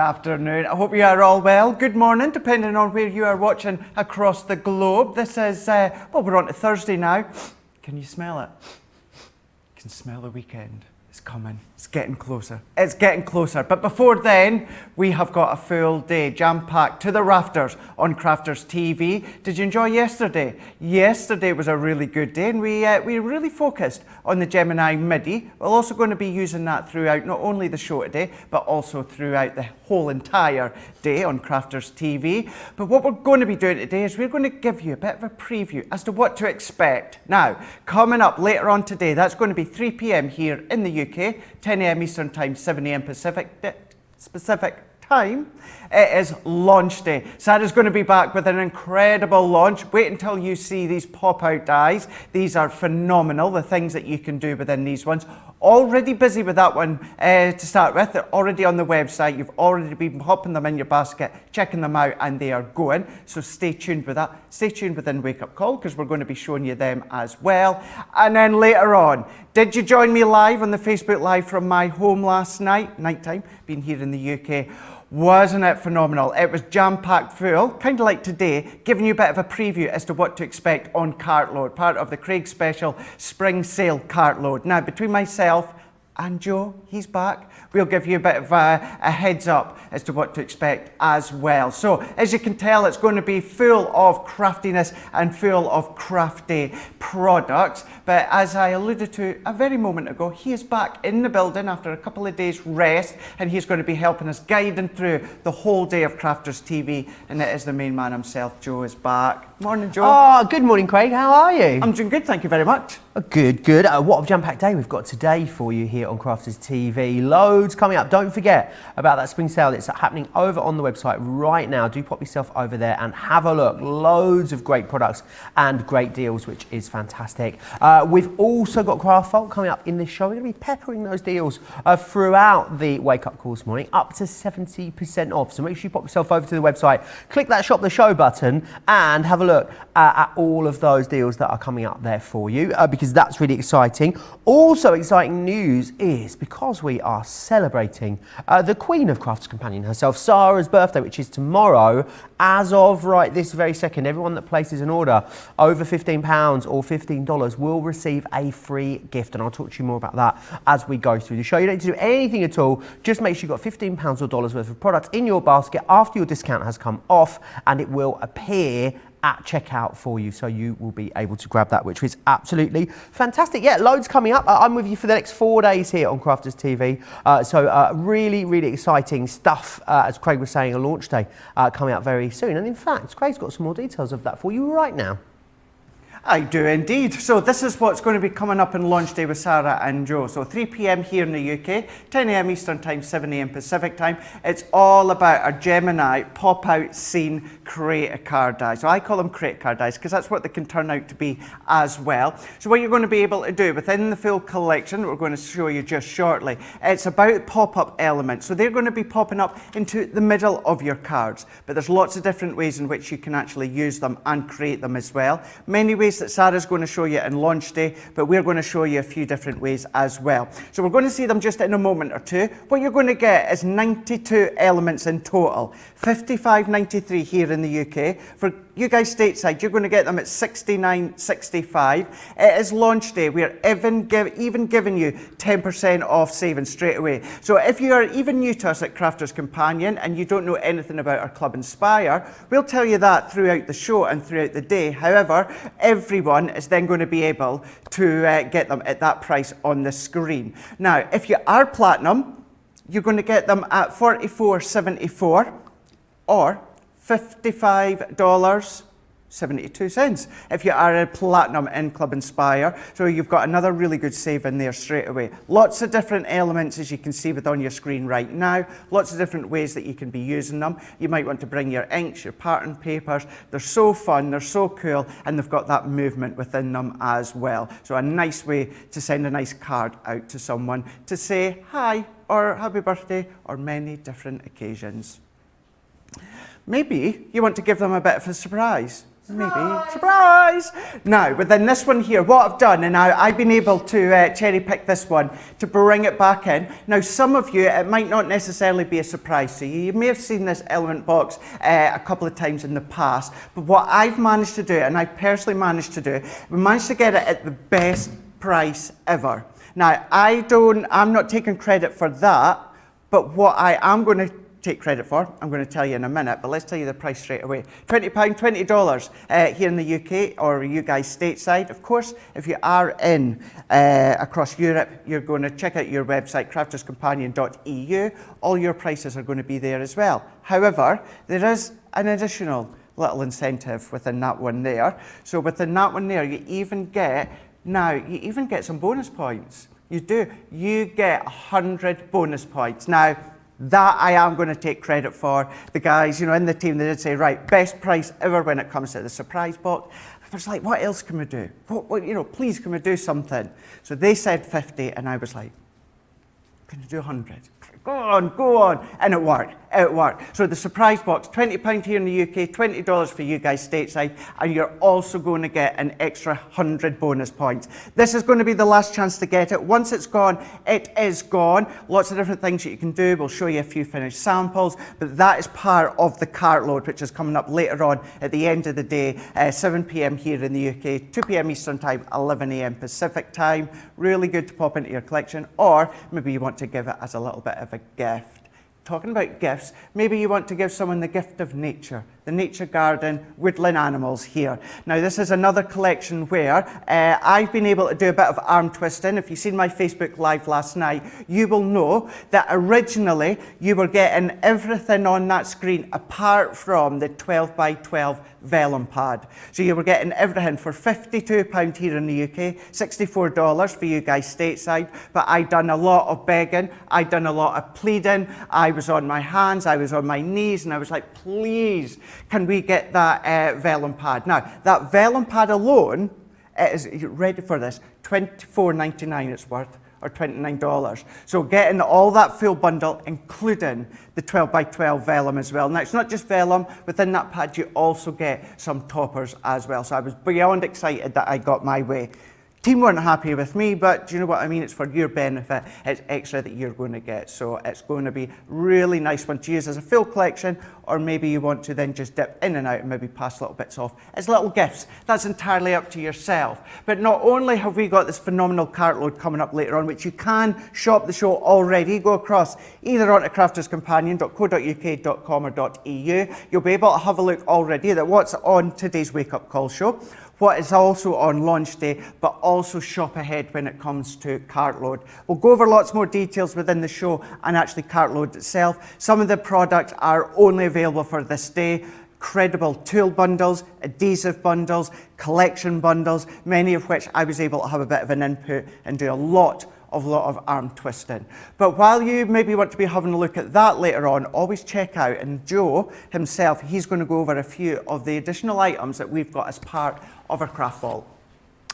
afternoon. I hope you are all well. Good morning, depending on where you are watching across the globe. This is, well, we're on to Thursday now. Can you smell it? You can smell the weekend. It's coming. It's getting closer. It's getting closer. But before then, we have got a full day jam-packed to the rafters on Crafters TV. Did you enjoy yesterday? Yesterday was a really good day, and we really focused on the Gemini midi. We're also going to be using that throughout not only the show today, but also throughout the whole entire day on Crafters TV. But what we're going to be doing today is we're going to give you a bit of a preview as to what to expect. Now, coming up later on today, that's going to be 3 p.m. here in the UK, 10 a.m. Eastern Time, 7 a.m. Pacific time. It is launch day. Sarah's going to be back with an incredible launch. Wait until you see these pop-out dies. These are phenomenal, the things that you can do within these ones. Already busy with that one to start with. They're already on the website. You've already been popping them in your basket, checking them out, and they are going. So stay tuned with that. Stay tuned within Wake Up Call, because we're going to be showing you them as well. And then later on, did you join me live on the Facebook Live from my home last nighttime, being here in the UK? Wasn't it phenomenal? It was jam-packed full, kind of like today, giving you a bit of a preview as to what to expect on Cartload, part of the Craig Special Spring Sale Cartload. Now, between myself and Joe, he's back, we'll give you a bit of a heads up as to what to expect as well. So, as you can tell, it's going to be full of craftiness and full of crafty products. But as I alluded to a very moment ago, he is back in the building after a couple of days rest, and he's going to be helping us, guiding through the whole day of Crafters TV, and it is the main man himself. Joe is back. Morning, Joe. Oh, good morning, Craig. How are you? I'm doing good, thank you very much. Good, good. What a jam-packed day we've got today for you here on Crafters TV. Loads coming up. Don't forget about that spring sale. It's happening over on the website right now. Do pop yourself over there and have a look. Loads of great products and great deals, which is fantastic. We've also got Craft Vault coming up in this show. We're going to be peppering those deals throughout the wake-up call this morning, up to 70% off. So make sure you pop yourself over to the website, click that Shop the Show button, and have a look at all of those deals that are coming up there for you, because that's really exciting. Also exciting news is because we are celebrating the Queen of Crafts Companion herself, Sarah's birthday, which is tomorrow. As of right this very second, everyone that places an order over £15 or $15 will receive a free gift, and I'll talk to you more about that as we go through the show. You don't need to do anything at all, just make sure you've got £15 or dollars worth of products in your basket after your discount has come off, and it will appear at checkout for you, so you will be able to grab that, which is absolutely fantastic. Yeah, loads coming up. I'm with you for the next 4 days here on Crafters TV, so really, really exciting stuff, as Craig was saying, a launch day coming up very soon. And in fact, Craig's got some more details of that for you right now. I do indeed. So this is what's going to be coming up in launch day with Sarah and Joe. So 3 p.m. here in the UK, 10 a.m. Eastern Time, 7 a.m. Pacific Time. It's all about our Gemini pop-out scene create a card die. So I call them create card dies because that's what they can turn out to be as well. So what you're going to be able to do within the full collection that we're going to show you just shortly, it's about pop-up elements. So they're going to be popping up into the middle of your cards. But there's lots of different ways in which you can actually use them and create them as well. Many ways that Sarah's going to show you in launch day, but we're going to show you a few different ways as well. So we're going to see them just in a moment or two. What you're going to get is 92 elements in total, 55.93 here in the UK. For you guys stateside, you're going to get them at 69.65. It is launch day. We're even giving you 10% off savings straight away. So if you are even new to us at Crafters Companion and you don't know anything about our Club Inspire, we'll tell you that throughout the show and throughout the day. However, everyone is then going to be able to get them at that price on the screen. Now, if you are platinum, you're going to get them at $44.74 or $55.72 if you are a platinum in Club Inspire. So you've got another really good save in there straight away. Lots of different elements, as you can see on your screen right now. Lots of different ways that you can be using them. You might want to bring your inks, your pattern papers. They're so fun, they're so cool, and they've got that movement within them as well. So a nice way to send a nice card out to someone to say hi or happy birthday or many different occasions. Maybe you want to give them a bit of a surprise. Maybe. Surprise! Now, but then this one here, what I've done, and I've been able to cherry pick this one to bring it back in. Now, some of you, it might not necessarily be a surprise to you. You may have seen this element box a couple of times in the past, but what I've managed to do, and I personally managed to do, we managed to get it at the best price ever. Now, I'm not taking credit for that, but what I am going to take credit for, I'm going to tell you in a minute, but let's tell you the price straight away. £20, $20 here in the UK, or you guys stateside. Of course, if you are in across Europe, you're going to check out your website, crafterscompanion.eu. All your prices are going to be there as well. However, there is an additional little incentive within that one there. So within that one there, you even get some bonus points. You do. You get 100 bonus points. Now, that I am going to take credit for. The guys, in the team, they did say, right, best price ever when it comes to the surprise box. I was like, what else can we do? Please, can we do something? So they said 50, and I was like, can you do 100? Go on. And it worked. So the surprise box, £20 here in the UK, $20 for you guys stateside, and you're also going to get an extra 100 bonus points. This is going to be the last chance to get it. Once it's gone, it is gone. Lots of different things that you can do. We'll show you a few finished samples, but that is part of the cart load, which is coming up later on at the end of the day, 7 p.m. here in the UK, 2 p.m. Eastern Time, 11 a.m. Pacific Time. Really good to pop into your collection, or maybe you want to give it as a little bit of a gift. Talking about gifts, maybe you want to give someone the gift of nature, the nature garden, woodland animals here. Now, this is another collection where I've been able to do a bit of arm twisting. If you've seen my Facebook Live last night, you will know that originally you were getting everything on that screen apart from the 12 by 12 vellum pad. So you were getting everything for £52 here in the UK, $64 for you guys stateside. But I done a lot of begging, I done a lot of pleading. I was on my hands, I was on my knees, and I was like, please, can we get that vellum pad? Now, that vellum pad alone, you're ready for this, $24.99 it's worth, or $29. So getting all that full bundle, including the 12 by 12 vellum as well. Now, it's not just vellum. Within that pad, you also get some toppers as well. So I was beyond excited that I got my way. Team weren't happy with me, but do you know what I mean? It's for your benefit. It's extra that you're going to get. So it's going to be really nice one to use as a full collection, or maybe you want to then just dip in and out and maybe pass little bits off as little gifts. That's entirely up to yourself. But not only have we got this phenomenal cart load coming up later on, which you can shop the show already, go across either onto crafterscompanion.co.uk.com or .eu. You'll be able to have a look already at what's on today's Wake Up Call show, what is also on launch day, but also shop ahead when it comes to Cartload. We'll go over lots more details within the show and actually Cartload itself. Some of the products are only available for this day. Credible tool bundles, adhesive bundles, collection bundles, many of which I was able to have a bit of an input and do a lot of arm twisting. But while you maybe want to be having a look at that later on, always check out, and Joe himself, he's going to go over a few of the additional items that we've got as part of our craft vault.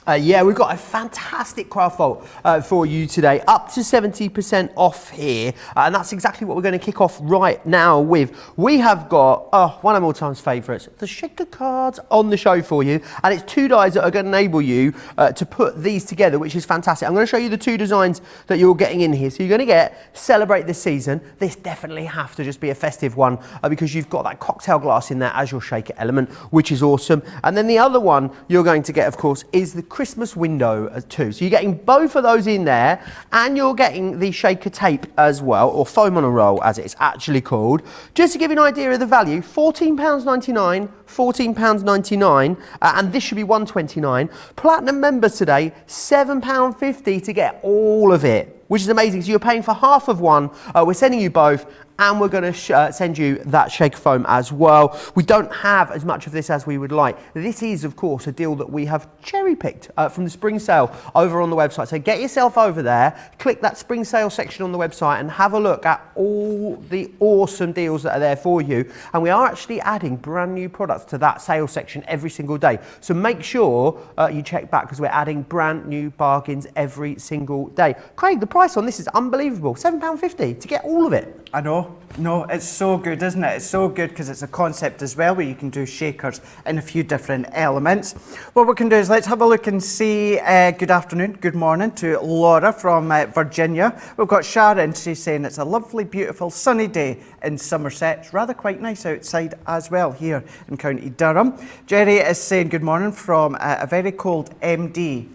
Yeah, we've got a fantastic craft vault for you today, up to 70% off here, and that's exactly what we're going to kick off right now with. We have got one of my all-time favourites, the shaker cards on the show for you, and it's two dies that are going to enable you to put these together, which is fantastic. I'm going to show you the two designs that you're getting in here. So you're going to get Celebrate This Season. This definitely have to just be a festive one because you've got that cocktail glass in there as your shaker element, which is awesome. And then the other one you're going to get, of course, is the Christmas window too. So you're getting both of those in there, and you're getting the shaker tape as well, or foam on a roll as it's actually called. Just to give you an idea of the value, £14.99, £14.99, and this should be $1.29. Platinum members today, £7.50 to get all of it, which is amazing. So you're paying for half of one. We're sending you both, and we're going to send you that shaker foam as well. We don't have as much of this as we would like. This is, of course, a deal that we have cherry-picked from the spring sale over on the website. So get yourself over there, click that spring sale section on the website, and have a look at all the awesome deals that are there for you. And we are actually adding brand new products to that sale section every single day. So make sure you check back, because we're adding brand new bargains every single day. Craig, the price on this is unbelievable. £7.50 to get all of it. I know. No, it's so good, isn't it? It's so good because it's a concept as well where you can do shakers in a few different elements. What we can do is let's have a look and see. Good afternoon, good morning to Laura from Virginia. We've got Sharon, she's saying it's a lovely, beautiful, sunny day in Somerset. It's rather quite nice outside as well here in County Durham. Jerry is saying good morning from a very cold MD,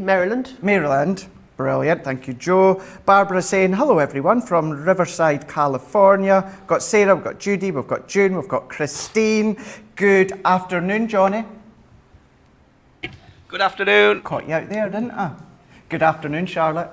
Maryland. Maryland. Brilliant, thank you, Joe. Barbara saying, hello everyone from Riverside, California. We've got Sarah, we've got Judy, we've got June, we've got Christine. Good afternoon, Johnny. Good afternoon. Caught you out there, didn't I? Good afternoon, Charlotte.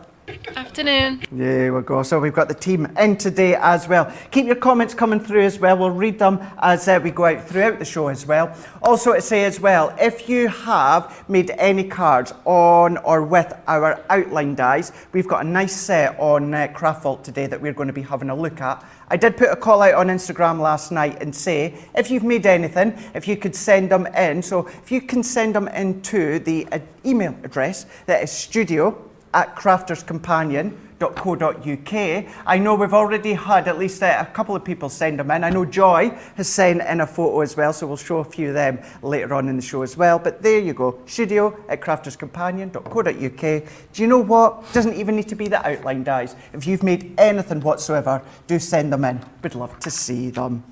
Afternoon. There we go. So we've got the team in today as well. Keep your comments coming through as well. We'll read them as we go out throughout the show as well. Also to say as well, if you have made any cards on or with our outline dies, we've got a nice set on Craft Vault today that we're going to be having a look at. I did put a call out on Instagram last night and say, if you've made anything, if you could send them in. So if you can send them into the email address that is studio@crafterscompanion.co.uk. I know we've already had at least a couple of people send them in. I know Joy has sent in a photo as well, so we'll show a few of them later on in the show as well. But there you go, studio@crafterscompanion.co.uk. Do you know what? Doesn't even need to be the outline dies. If you've made anything whatsoever, do send them in. We'd love to see them.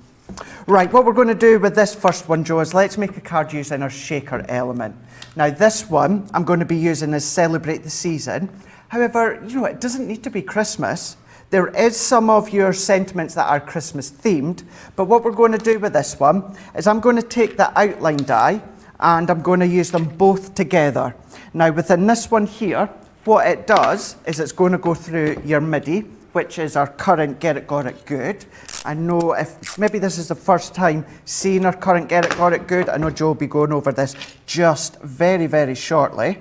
Right, what we're going to do with this first one, Joe, is let's make a card using our shaker element. Now this one I'm going to be using as Celebrate the Season. However, you know, it doesn't need to be Christmas. There is some of your sentiments that are Christmas themed, but what we're going to do with this one is I'm going to take the outline die and I'm going to use them both together. Now within this one here, what it does is it's going to go through your MIDI, which is our current Get It Got It Good. I know if maybe this is the first time seeing our current Get It Got It Good, I know Joe will be going over this just very, very shortly.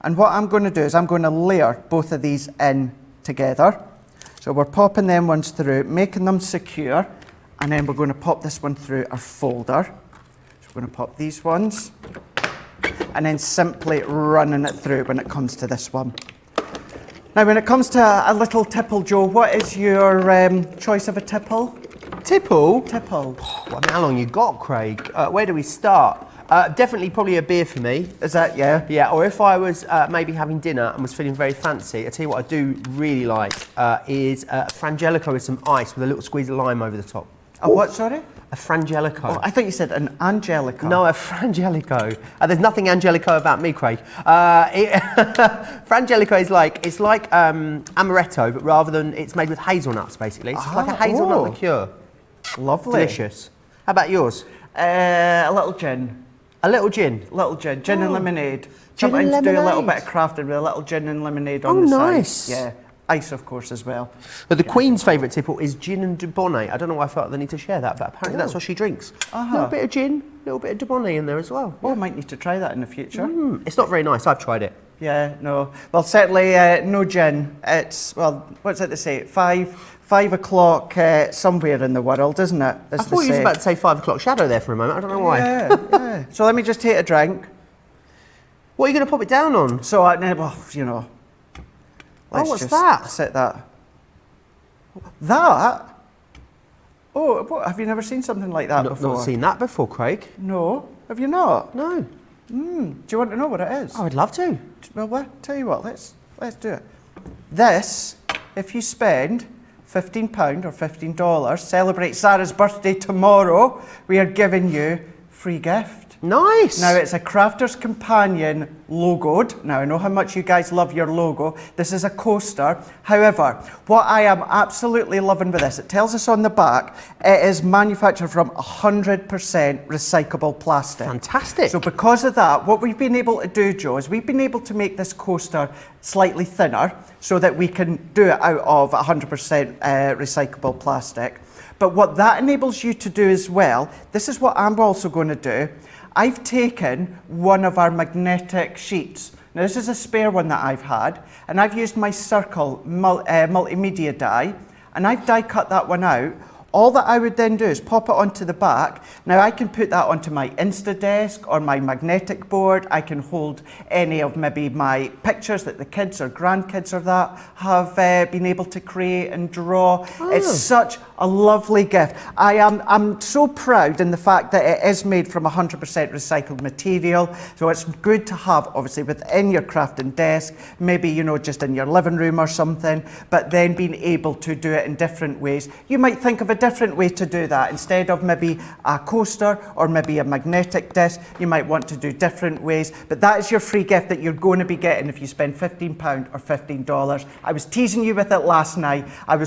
And what I'm going to do is I'm going to layer both of these in together. So we're popping them ones through, making them secure, and then we're going to pop this one through our folder. So we're going to pop these ones, and then simply running it through when it comes to this one. Now, when it comes to a little tipple, Joe, what is your choice of a tipple? Tipple? Tipple. Well, I mean, how long you got, Craig? Where do we start? Definitely probably a beer for me. Is that, yeah? Yeah, or if I was maybe having dinner and was feeling very fancy, I tell you what I do really like is frangelico with some ice with a little squeeze of lime over the top. A what, sorry? A frangelico. Oh, I thought you said an angelico. No, a frangelico. There's nothing angelico about me, Craig. Frangelico is like, it's like amaretto, but rather than, it's made with hazelnuts, basically. It's like a hazelnut liqueur. Lovely. Delicious. How about yours? A little gin. A little gin? Little gin. Gin and lemonade. Gin Sometimes and do a little lemonade. bit of crafting with a little gin and lemonade on the nice. side. Yeah. Ice, of course, as well. But the Queen's favourite tipple is gin and Dubonnet. I don't know why I felt the need to share that, but apparently that's what she drinks. A little bit of gin, a little bit of Dubonnet in there as well. Oh, I might need to try that in the future. It's not very nice. I've tried it. Yeah, no. Well, certainly no gin. It's, well, what's it they say? 5 o'clock somewhere in the world, isn't it? I thought you was about to say 5 o'clock shadow there for a moment. I don't know why. Yeah. So let me just take a drink. What are you going to pop it down on? So, well, you know. Let's what's just that? Set that. That? Oh, what, have you never seen something like that before? Not seen that before, Craig. No. Have you not? No. Do you want to know what it is? I would love to. Well, tell you what, let's do it. This, if you spend £15 or $15, celebrate Sarah's birthday tomorrow, we are giving you free gift. Nice. Now, it's a Crafter's Companion logoed. Now, I know how much you guys love your logo. This is a coaster. However, what I am absolutely loving with this, it tells us on the back, it is manufactured from 100% recyclable plastic. Fantastic. So because of that, what we've been able to do, Joe, is we've been able to make this coaster slightly thinner so that we can do it out of 100% recyclable plastic. But what that enables you to do as well, this is what I'm also going to do. I've taken one of our magnetic sheets. Now this is a spare one that I've had, and I've used my circle multimedia die, and I've die cut that one out. All that I would then do is pop it onto the back. Now I can put that onto my Insta desk or my magnetic board. I can hold any of maybe my pictures that the kids or grandkids or that have been able to create and draw. Oh. It's such a lovely gift. I'm so proud in the fact that it is made from 100% recycled material. So it's good to have obviously within your crafting desk, maybe, you know, just in your living room or something, but then being able to do it in different ways. You might think of a different way to do that. Instead of maybe a coaster or maybe a magnetic disc, you might want to do different ways. But that is your free gift that you're going to be getting if you spend £15 or $15. I was teasing you with it last night. I'm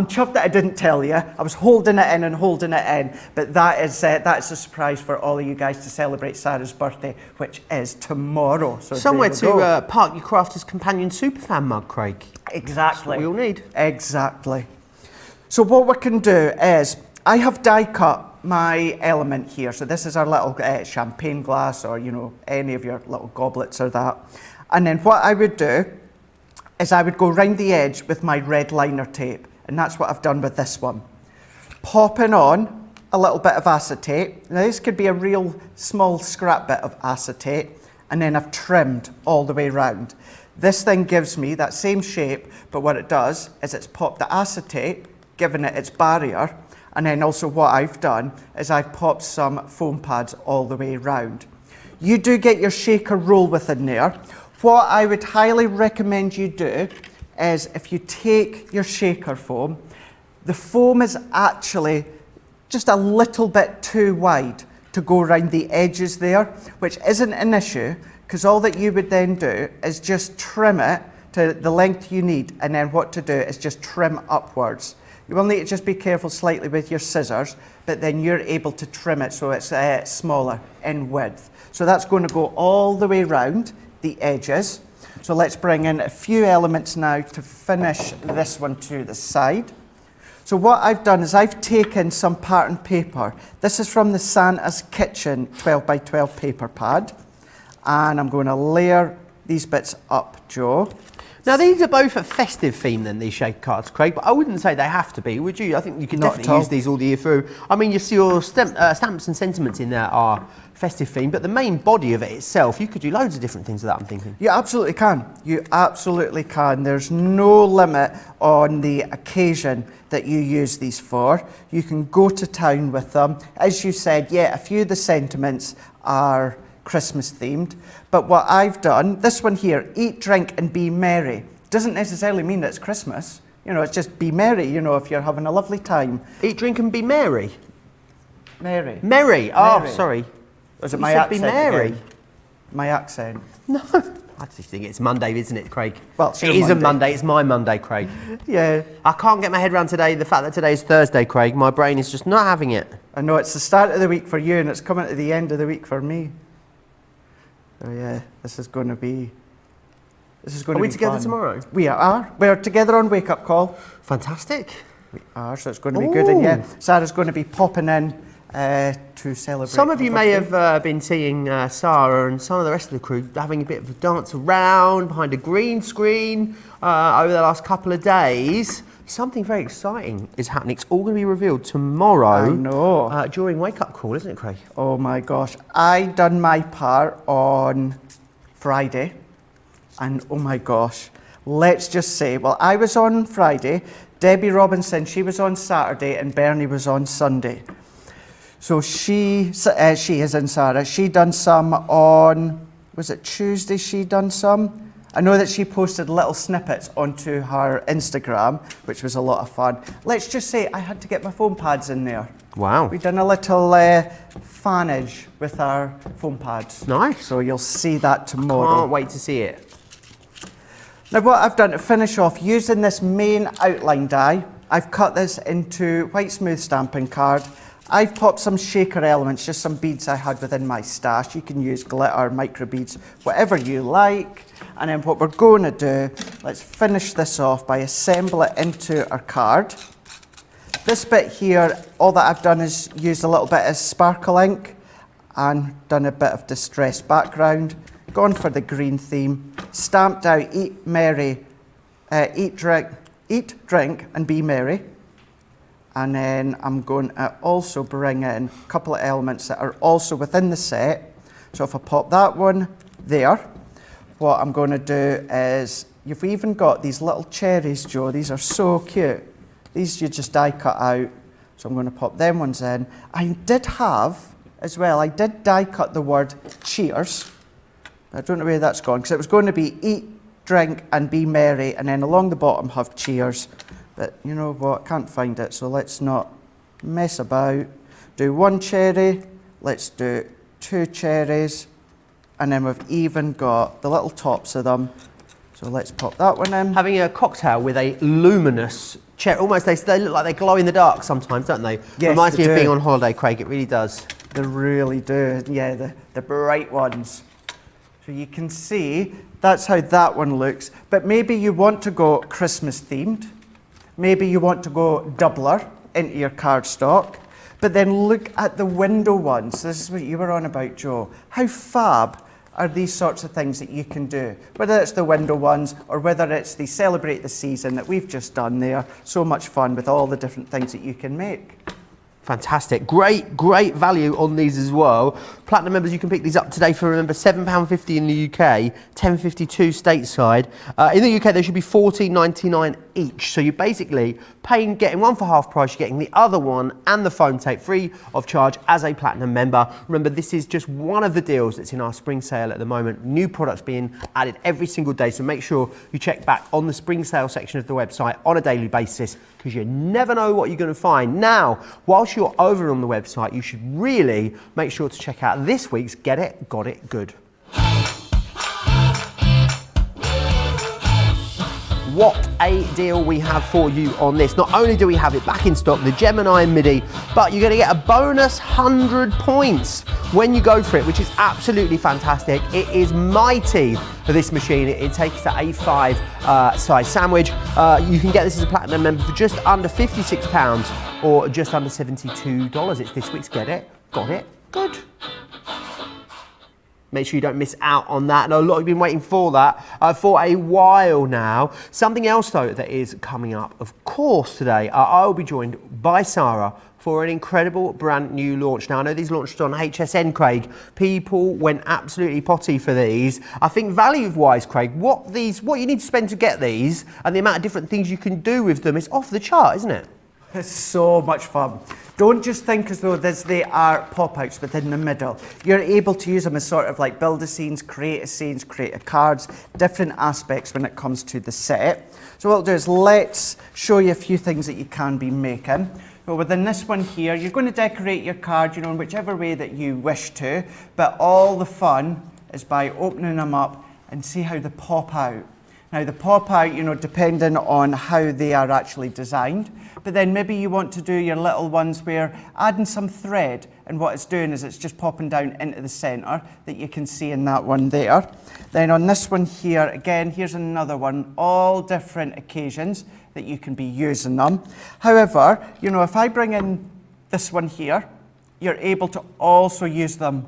chuffed that I didn't tell you. I was holding it in and holding it in. But that's a surprise for all of you guys to celebrate Sarah's birthday, which is tomorrow. So somewhere to park your Crafters Companion Superfan mug, Craig. Exactly. That's what we all need. Exactly. So what we can do is, I have die cut my element here. So this is our little champagne glass, or, you know, any of your little goblets or that. And then what I would do is I would go round the edge with my red liner tape. And that's what I've done with this one. Popping on a little bit of acetate. Now this could be a real small scrap bit of acetate. And then I've trimmed all the way round. This thing gives me that same shape, but what it does is it's popped the acetate, giving it its barrier, and then also what I've done is I've popped some foam pads all the way round. You do get your shaker roll within there. What I would highly recommend you do is, if you take your shaker foam, the foam is actually just a little bit too wide to go around the edges there, which isn't an issue, because all that you would then do is just trim it to the length you need, and then what to do is just trim upwards. You will need to just be careful slightly with your scissors, but then you're able to trim it so it's smaller in width. So that's going to go all the way round the edges. So let's bring in a few elements now to finish this one to the side. So what I've done is I've taken some pattern paper. This is from the Santa's Kitchen 12 by 12 paper pad. And I'm going to layer these bits up, Joe. Now these are both a festive theme then, these shaker cards, Craig, but I wouldn't say they have to be, would you? I think you can definitely use these all the year through. I mean, you see your stamps and sentiments in there are festive theme, but the main body of it itself, you could do loads of different things with that, I'm thinking. You absolutely can. You absolutely can. There's no limit on the occasion that you use these for. You can go to town with them. As you said, yeah, a few of the sentiments are Christmas themed, but what I've done, this one here, eat, drink and be merry, doesn't necessarily mean that it's Christmas. You know, it's just be merry, you know, if you're having a lovely time. Eat, drink and be merry? Merry. Merry, oh, Merry. Sorry. Was it You my said accent be merry. again? My accent. No, I just think it's Monday, isn't it, Craig? Well, it's it your isn't Monday. Monday, it's my Monday, Craig. Yeah. I can't get my head around today, the fact that today is Thursday, Craig. My brain is just not having it. I know, it's the start of the week for you and it's coming to the end of the week for me. Oh yeah, this is going to be Are we together fun. tomorrow? We are. We're together on Wake Up Call. Fantastic. We are, so it's going to be good. And yeah, Sarah's going to be popping in to celebrate. Some of you may have been seeing Sarah and some of the rest of the crew having a bit of a dance around behind a green screen over the last couple of days. Something very exciting is happening. It's all going to be revealed tomorrow. I know. During Wake Up Call, isn't it, Craig? Oh my gosh. I done my part on Friday. And oh my gosh, let's just say, well, I was on Friday, Debbie Robinson, she was on Saturday, and Bernie was on Sunday. So she is in Sarah. She done some on, was it Tuesday she done some? I know that she posted little snippets onto her Instagram, which was a lot of fun. Let's just say I had to get my foam pads in there. Wow. We done a little fanage with our foam pads. Nice. So you'll see that tomorrow. Can't wait to see it. Now what I've done to finish off, using this main outline die, I've cut this into white smooth stamping card. I've popped some shaker elements, just some beads I had within my stash. You can use glitter, micro beads, whatever you like. And then what we're going to do, let's finish this off by assemble it into our card. This bit here, all that I've done is used a little bit of sparkle ink and done a bit of distressed background. Gone for the green theme, stamped out eat, merry, eat, drink and be merry. And then I'm going to also bring in a couple of elements that are also within the set. So if I pop that one there, what I'm going to do is, you've even got these little cherries, Joe. These are so cute. These you just die cut out. So I'm going to pop them ones in. I did have, as well, I did die cut the word cheers. I don't know where that's gone, because it was going to be eat, drink, and be merry, and then along the bottom have cheers. But you know what, can't find it, so let's not mess about. Do one cherry, let's do 2 cherries, and then we've even got the little tops of them. So let's pop that one in. Having a cocktail with a luminous cherry, almost they look like they glow in the dark sometimes, don't they? Yes, Reminds they me of do. being on holiday, Craig, it really does. They really do, yeah, the bright ones. So you can see, that's how that one looks. But maybe you want to go Christmas themed. Maybe you want to go doubler into your cardstock. But then look at the window ones. This is what you were on about, Joe. How fab are these sorts of things that you can do? Whether it's the window ones or whether it's the celebrate the season that we've just done there. So much fun with all the different things that you can make. Fantastic. Great value on these as well. Platinum members, you can pick these up today for, remember, £7.50 in the UK, £10.52 stateside. In the UK, they should be £14.99 each. So you're basically getting one for half price, you're getting the other one and the phone tape free of charge as a Platinum member. Remember, this is just one of the deals that's in our spring sale at the moment. New products being added every single day. So make sure you check back on the spring sale section of the website on a daily basis, because you never know what you're going to find. Now, whilst you're over on the website, you should really make sure to check out this week's Get It, Got It Good. What a deal we have for you on this. Not only do we have it back in stock, the Gemini midi, but you're going to get a bonus 100 points when you go for it, which is absolutely fantastic. It is mighty for this machine. It takes the A5 size sandwich. You can get this as a Platinum member for just under £56 or just under $72. It's this week's Get It, Got It Good. Make sure you don't miss out on that. And a lot of you have been waiting for that for a while now. Something else, though, that is coming up, of course, today, I will be joined by Sarah for an incredible brand new launch. Now, I know these launched on HSN, Craig. People went absolutely potty for these. I think value-wise, Craig, what you need to spend to get these and the amount of different things you can do with them is off the chart, isn't it? It's so much fun. Don't just think as though they are pop-outs within the middle. You're able to use them as sort of like build a scenes, create a cards, different aspects when it comes to the set. So what I'll do is let's show you a few things that you can be making. Well, within this one here, you're going to decorate your card, in whichever way that you wish to, but all the fun is by opening them up and see how they pop out. Now, they pop out, depending on how they are actually designed. But then maybe you want to do your little ones where adding some thread, and what it's doing is it's just popping down into the centre that you can see in that one there. Then on this one here, again, here's another one, all different occasions that you can be using them. However, if I bring in this one here, you're able to also use them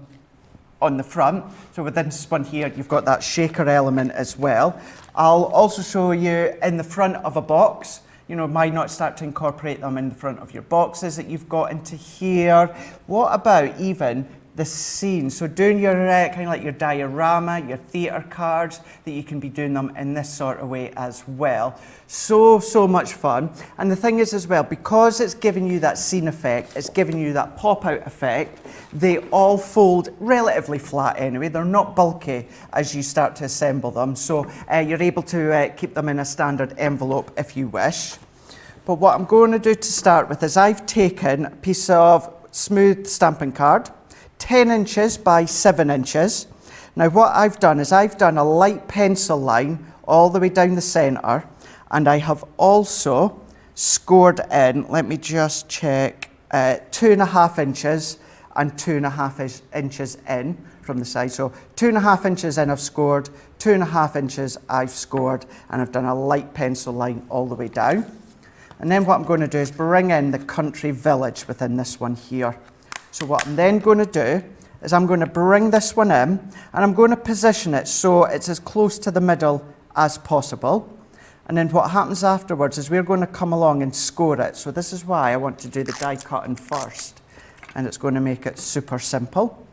on the front. So with this one here, you've got that shaker element as well. I'll also show you in the front of a box. Might not start to incorporate them in the front of your boxes that you've got into here. What about even the scene? So doing your kind of like your diorama, your theatre cards, that you can be doing them in this sort of way as well. So much fun. And the thing is as well, because it's giving you that scene effect, it's giving you that pop-out effect, they all fold relatively flat anyway. They're not bulky as you start to assemble them. So you're able to keep them in a standard envelope if you wish. But what I'm going to do to start with is I've taken a piece of smooth stamping card, 10 inches by 7 inches. Now what I've done is I've done a light pencil line all the way down the centre, and I have also scored in, let me just check, 2.5 inches and 2.5 inches in from the side. So 2.5 inches in I've scored, 2.5 inches I've scored, and I've done a light pencil line all the way down. And then what I'm going to do is bring in the country village within this one here. So what I'm then going to do is I'm going to bring this one in, and I'm going to position it so it's as close to the middle as possible. And then what happens afterwards is we're going to come along and score it. So this is why I want to do the die cutting first. And it's going to make it super simple.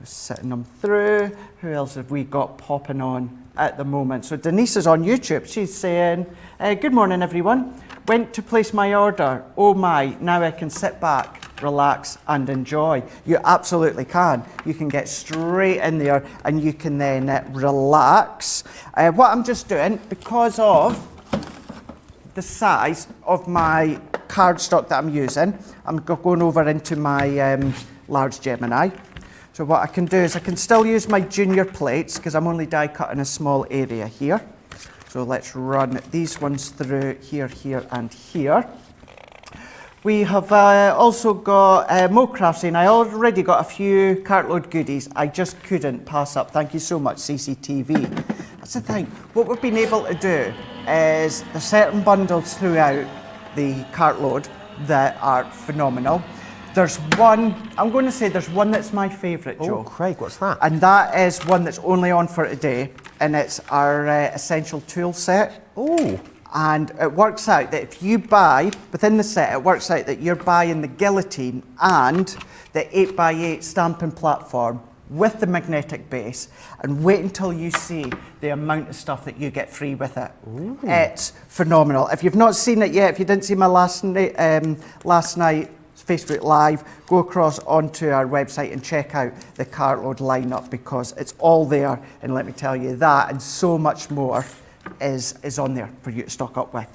Sitting them through. Who else have we got popping on at the moment? So Denise is on YouTube. She's saying, good morning everyone. Went to place my order. Oh my, now I can sit back, relax and enjoy. You absolutely can. You can get straight in there and you can then relax. What I'm just doing, because of the size of my cardstock that I'm using, I'm going over into my large Gemini. So what I can do is I can still use my junior plates because I'm only die cutting a small area here. So let's run these ones through here, here and here. We have also got Mo Crafts saying, I already got a few cartload goodies. I just couldn't pass up. Thank you so much, CCTV. That's the thing. What we've been able to do is there's certain bundles throughout the cartload that are phenomenal. There's one, I'm going to say there's one that's my favourite, Joe. Oh, Craig, what's that? And that is one that's only on for today, and it's our essential tool set. Oh. And it works out that if you buy, within the set, it works out that you're buying the guillotine and the 8x8 stamping platform with the magnetic base, and wait until you see the amount of stuff that you get free with it. Ooh. It's phenomenal. If you've not seen it yet, if you didn't see my last night Facebook Live, go across onto our website and check out the cartload lineup because it's all there. And let me tell you, that and so much more is on there for you to stock up with.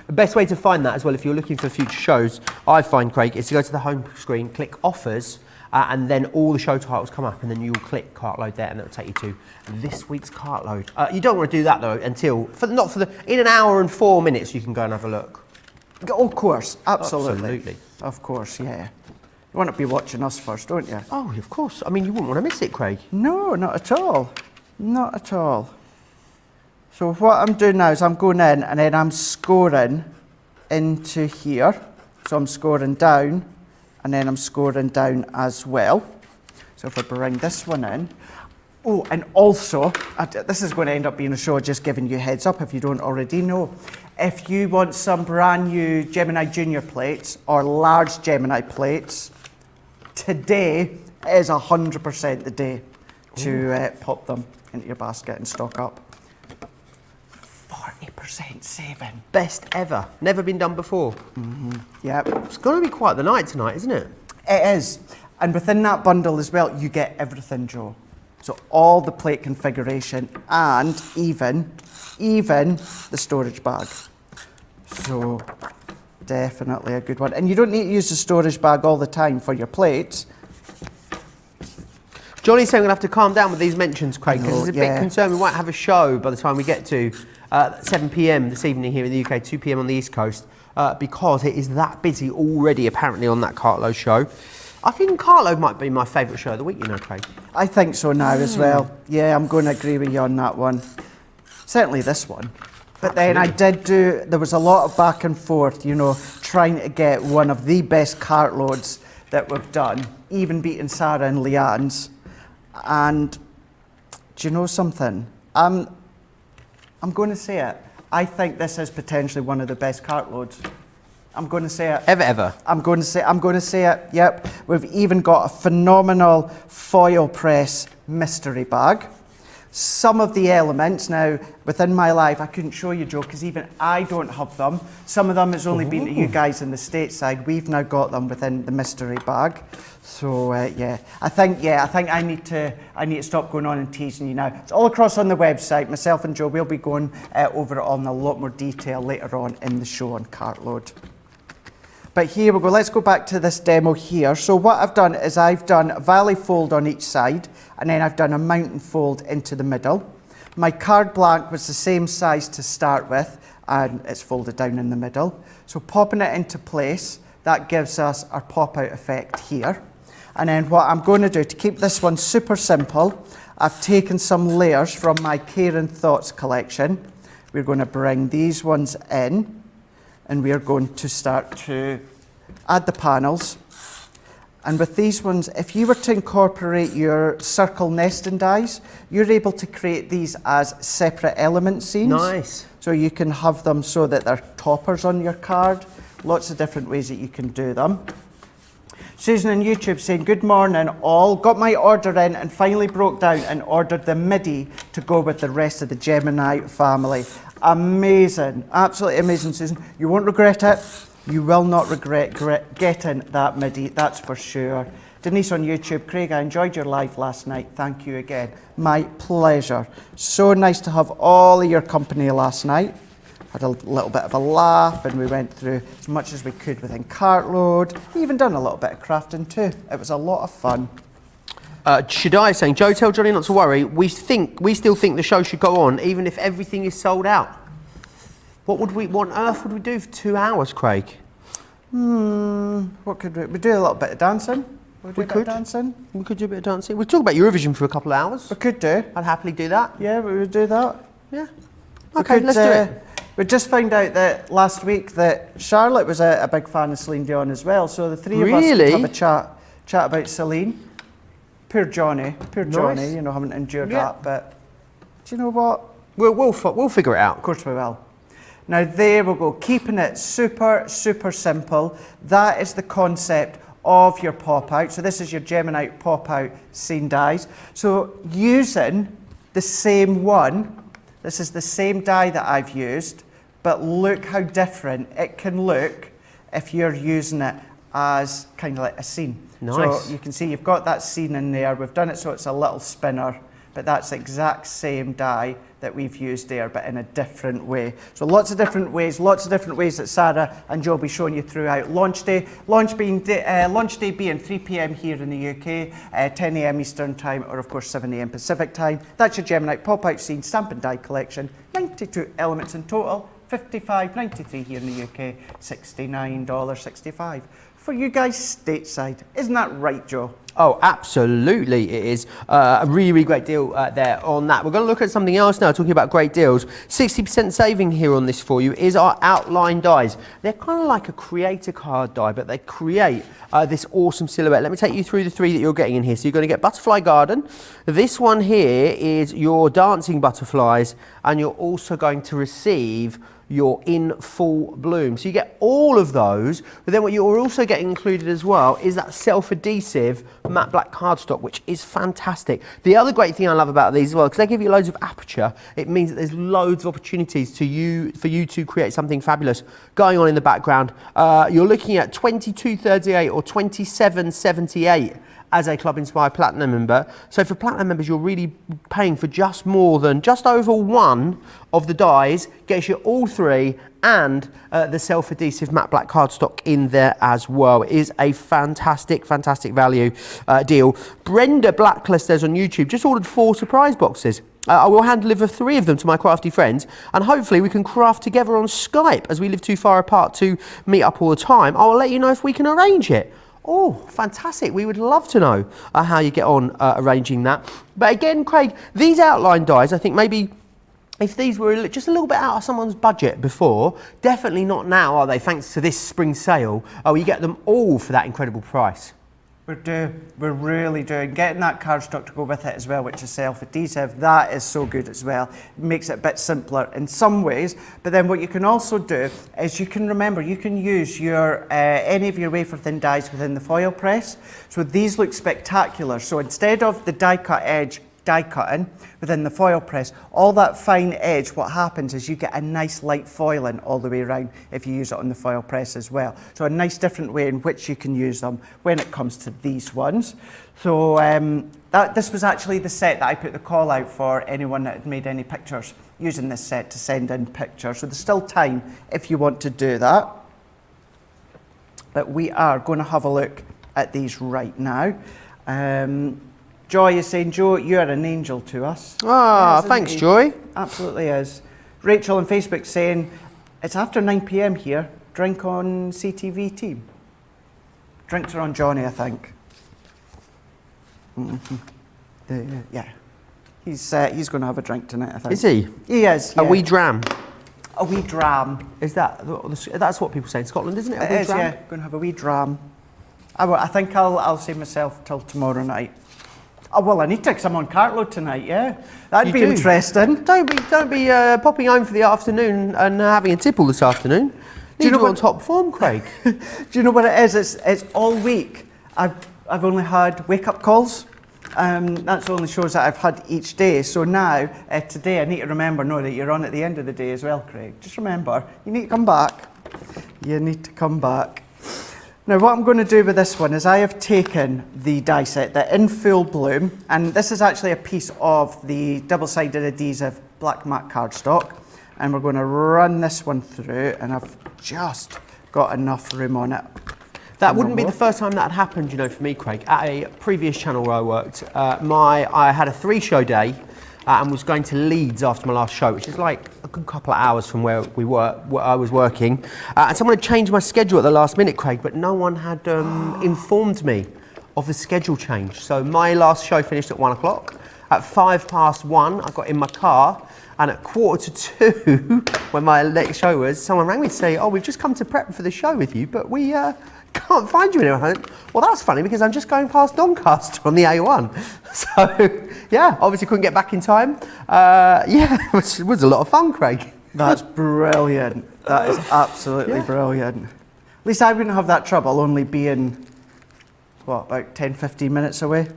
The best way to find that as well, if you're looking for future shows, I find, Craig, is to go to the home screen, click offers, and then all the show titles come up, and then you'll click cartload there, and it'll take you to this week's cartload. You don't want to do that though until, in an hour and 4 minutes, you can go and have a look. Oh, of course, absolutely. Absolutely. Of course, yeah. You want to be watching us first, don't you? Oh, of course. I mean, you wouldn't want to miss it, Craig. No, not at all. Not at all. So what I'm doing now is I'm going in and then I'm scoring into here. So I'm scoring down and then I'm scoring down as well. So if I bring this one in. Oh, and also, this is going to end up being a show just giving you a heads up if you don't already know. If you want some brand new Gemini Junior plates or large Gemini plates, today is 100% the day to pop them into your basket and stock up. 40% saving. Best ever. Never been done before. Mm-hmm. Yep. It's going to be quite the night tonight, isn't it? It is. And within that bundle as well, you get everything, Joe. So all the plate configuration and even the storage bag. So definitely a good one. And you don't need to use the storage bag all the time for your plates. Johnny's saying we're going to have to calm down with these mentions, Craig, because it's a bit concerned we won't have a show by the time we get to 7 p.m. this evening here in the UK, 2 p.m. on the East Coast, because it is that busy already apparently on that cartload show. I think cartload might be my favourite show of the week, you know, Craig. I think so now as well. Yeah, I'm going to agree with you on that one. Certainly this one. But then there was a lot of back and forth, you know, trying to get one of the best cartloads that we've done, even beating Sarah and Leanne's. And do you know something? I'm going to say it. I think this is potentially one of the best cartloads. I'm going to say it. Ever. I'm going to say it. Yep. We've even got a phenomenal foil press mystery bag. Some of the elements now within my life, I couldn't show you, Joe, because even I don't have them. Some of them has only been to you guys in the stateside. We've now got them within the mystery bag. So I think I need to stop going on and teasing you now. It's all across on the website. Myself and Joe will be going over it in a lot more detail later on in the show on cartload. But here we go, let's go back to this demo here. So what I've done is I've done a valley fold on each side, and then I've done a mountain fold into the middle. My card blank was the same size to start with, and it's folded down in the middle. So popping it into place, that gives us our pop out effect here. And then what I'm going to do to keep this one super simple, I've taken some layers from my Care and Thoughts collection. We're going to bring these ones in, and we are going to start to add the panels. And with these ones, if you were to incorporate your circle nesting dies, you're able to create these as separate element scenes. Nice. So you can have them so that they're toppers on your card. Lots of different ways that you can do them. Susan on YouTube saying, good morning all. Got my order in and finally broke down and ordered the midi to go with the rest of the Gemini family. Amazing, absolutely amazing, Susan. You won't regret it. You will not regret getting that midi, that's for sure. Denise on YouTube, Craig, I enjoyed your live last night. Thank you again. My pleasure. So nice to have all of your company last night. Had a little bit of a laugh and we went through as much as we could within Cartload. We even done a little bit of crafting too. It was a lot of fun. Shaddai is saying, Joe, tell Johnny not to worry. We still think the show should go on even if everything is sold out. What on earth would we do for 2 hours, Craig? What could we do? A little bit of dancing. We could do a bit of dancing. We could do a bit of dancing. We'd talk about Eurovision for a couple of hours. We could do. I'd happily do that. Yeah, we would do that. Yeah. Okay, let's do it. We just found out that last week that Charlotte was a big fan of Celine Dion as well. So the three of us could have a chat about Celine. Poor Johnny, Johnny, you know, having endured that. But do you know what? We'll figure it out. Of course we will. Now there we go, keeping it super, super simple. That is the concept of your pop-out. So this is your Gemini pop-out scene dies. So using the same one, this is the same die that I've used, but look how different it can look if you're using it as kind of like a scene. Nice. So you can see you've got that scene in there. We've done it so it's a little spinner, but that's the exact same die that we've used there, but in a different way. So lots of different ways that Sarah and Joe will be showing you throughout launch day. Launch day being 3 p.m. here in the UK, 10 a.m. Eastern time, or of course 7 a.m. Pacific time. That's your Gemini pop-out scene stamp and die collection. 92 elements in total, $55.93 here in the UK, $69.65 for you guys stateside. Isn't that right, Joe? Oh, absolutely it is. A really, really great deal there on that. We're going to look at something else now, talking about great deals. 60% saving here on this for you is our outline dies. They're kind of like a creator card die, but they create this awesome silhouette. Let me take you through the three that you're getting in here. So you're going to get Butterfly Garden. This one here is your dancing butterflies, and you're also going to receive your in full bloom. So you get all of those, but then what you're also getting included as well is that self-adhesive matte black cardstock, which is fantastic. The other great thing I love about these as well, because they give you loads of aperture, it means that there's loads of opportunities for you to create something fabulous going on in the background. You're looking at $22.38 or $27.78 as a Club Inspired Platinum member. So for Platinum members, you're really paying for just over one of the dies, gets you all three, and the self-adhesive matte black cardstock in there as well. It is a fantastic, fantastic value deal. Brenda Blacklist says on YouTube, just ordered 4 surprise boxes. I will hand deliver 3 of them to my crafty friends, and hopefully we can craft together on Skype as we live too far apart to meet up all the time. I'll let you know if we can arrange it. Oh, fantastic. We would love to know how you get on arranging that. But again, Craig, these outline dies, I think maybe if these were just a little bit out of someone's budget before, definitely not now, are they? Thanks to this spring sale. Oh, you get them all for that incredible price. We're really doing. Getting that cardstock to go with it as well, which is self-adhesive, that is so good as well. It makes it a bit simpler in some ways, but then what you can also do is you can use your any of your wafer thin dies within the foil press. So these look spectacular. So instead of the die cut edge die cutting within the foil press, all that fine edge, what happens is you get a nice light foiling all the way around if you use it on the foil press as well. So a nice different way in which you can use them when it comes to these ones. So this was actually the set that I put the call out for anyone that had made any pictures using this set to send in pictures. So there's still time if you want to do that. But we are going to have a look at these right now. Joy is saying, Joe, you are an angel to us. Ah, thanks, Joy. Absolutely is. Rachel on Facebook saying, it's after 9 p.m. here. Drink on CTV team. Drinks are on Johnny, I think. Yeah. He's going to have a drink tonight, I think. Is he? He is, yeah. A wee dram. A wee dram. Is that's what people say in Scotland, isn't it? It is, yeah. Going to have a wee dram. I think I'll see myself till tomorrow night. Oh, well, I need to, because I'm on cartload tonight, yeah. That'd be interesting. Don't be popping home for the afternoon and having a tipple this afternoon. Do you know on top form, Craig? Do you know what it is? It's all week. I've only had wake-up calls. That's the only shows that I've had each day. So now, today, I need to remember, that you're on at the end of the day as well, Craig. Just remember, you need to come back. You need to come back. Now, what I'm going to do with this one is I have taken the die set, the In Full Bloom, and this is actually a piece of the double-sided adhesive black matte cardstock, and we're going to run this one through, and I've just got enough room on it. That wouldn't be the first time that had happened, for me, Craig. At a previous channel where I worked, I had a 3-show day and was going to Leeds after my last show, which is like a good couple of hours from where I was working. And someone had changed my schedule at the last minute, Craig, but no one had informed me of the schedule change. So my last show finished at 1 o'clock. At 1:05, I got in my car, and at 1:45, when my next show was, someone rang me to say, we've just come to prep for the show with you, but we can't find you anywhere. Well, that's funny because I'm just going past Doncaster on the A1. So, yeah, obviously couldn't get back in time. It was a lot of fun, Craig. That's brilliant. That is absolutely brilliant. At least I wouldn't have that trouble only being, about 10, 15 minutes away.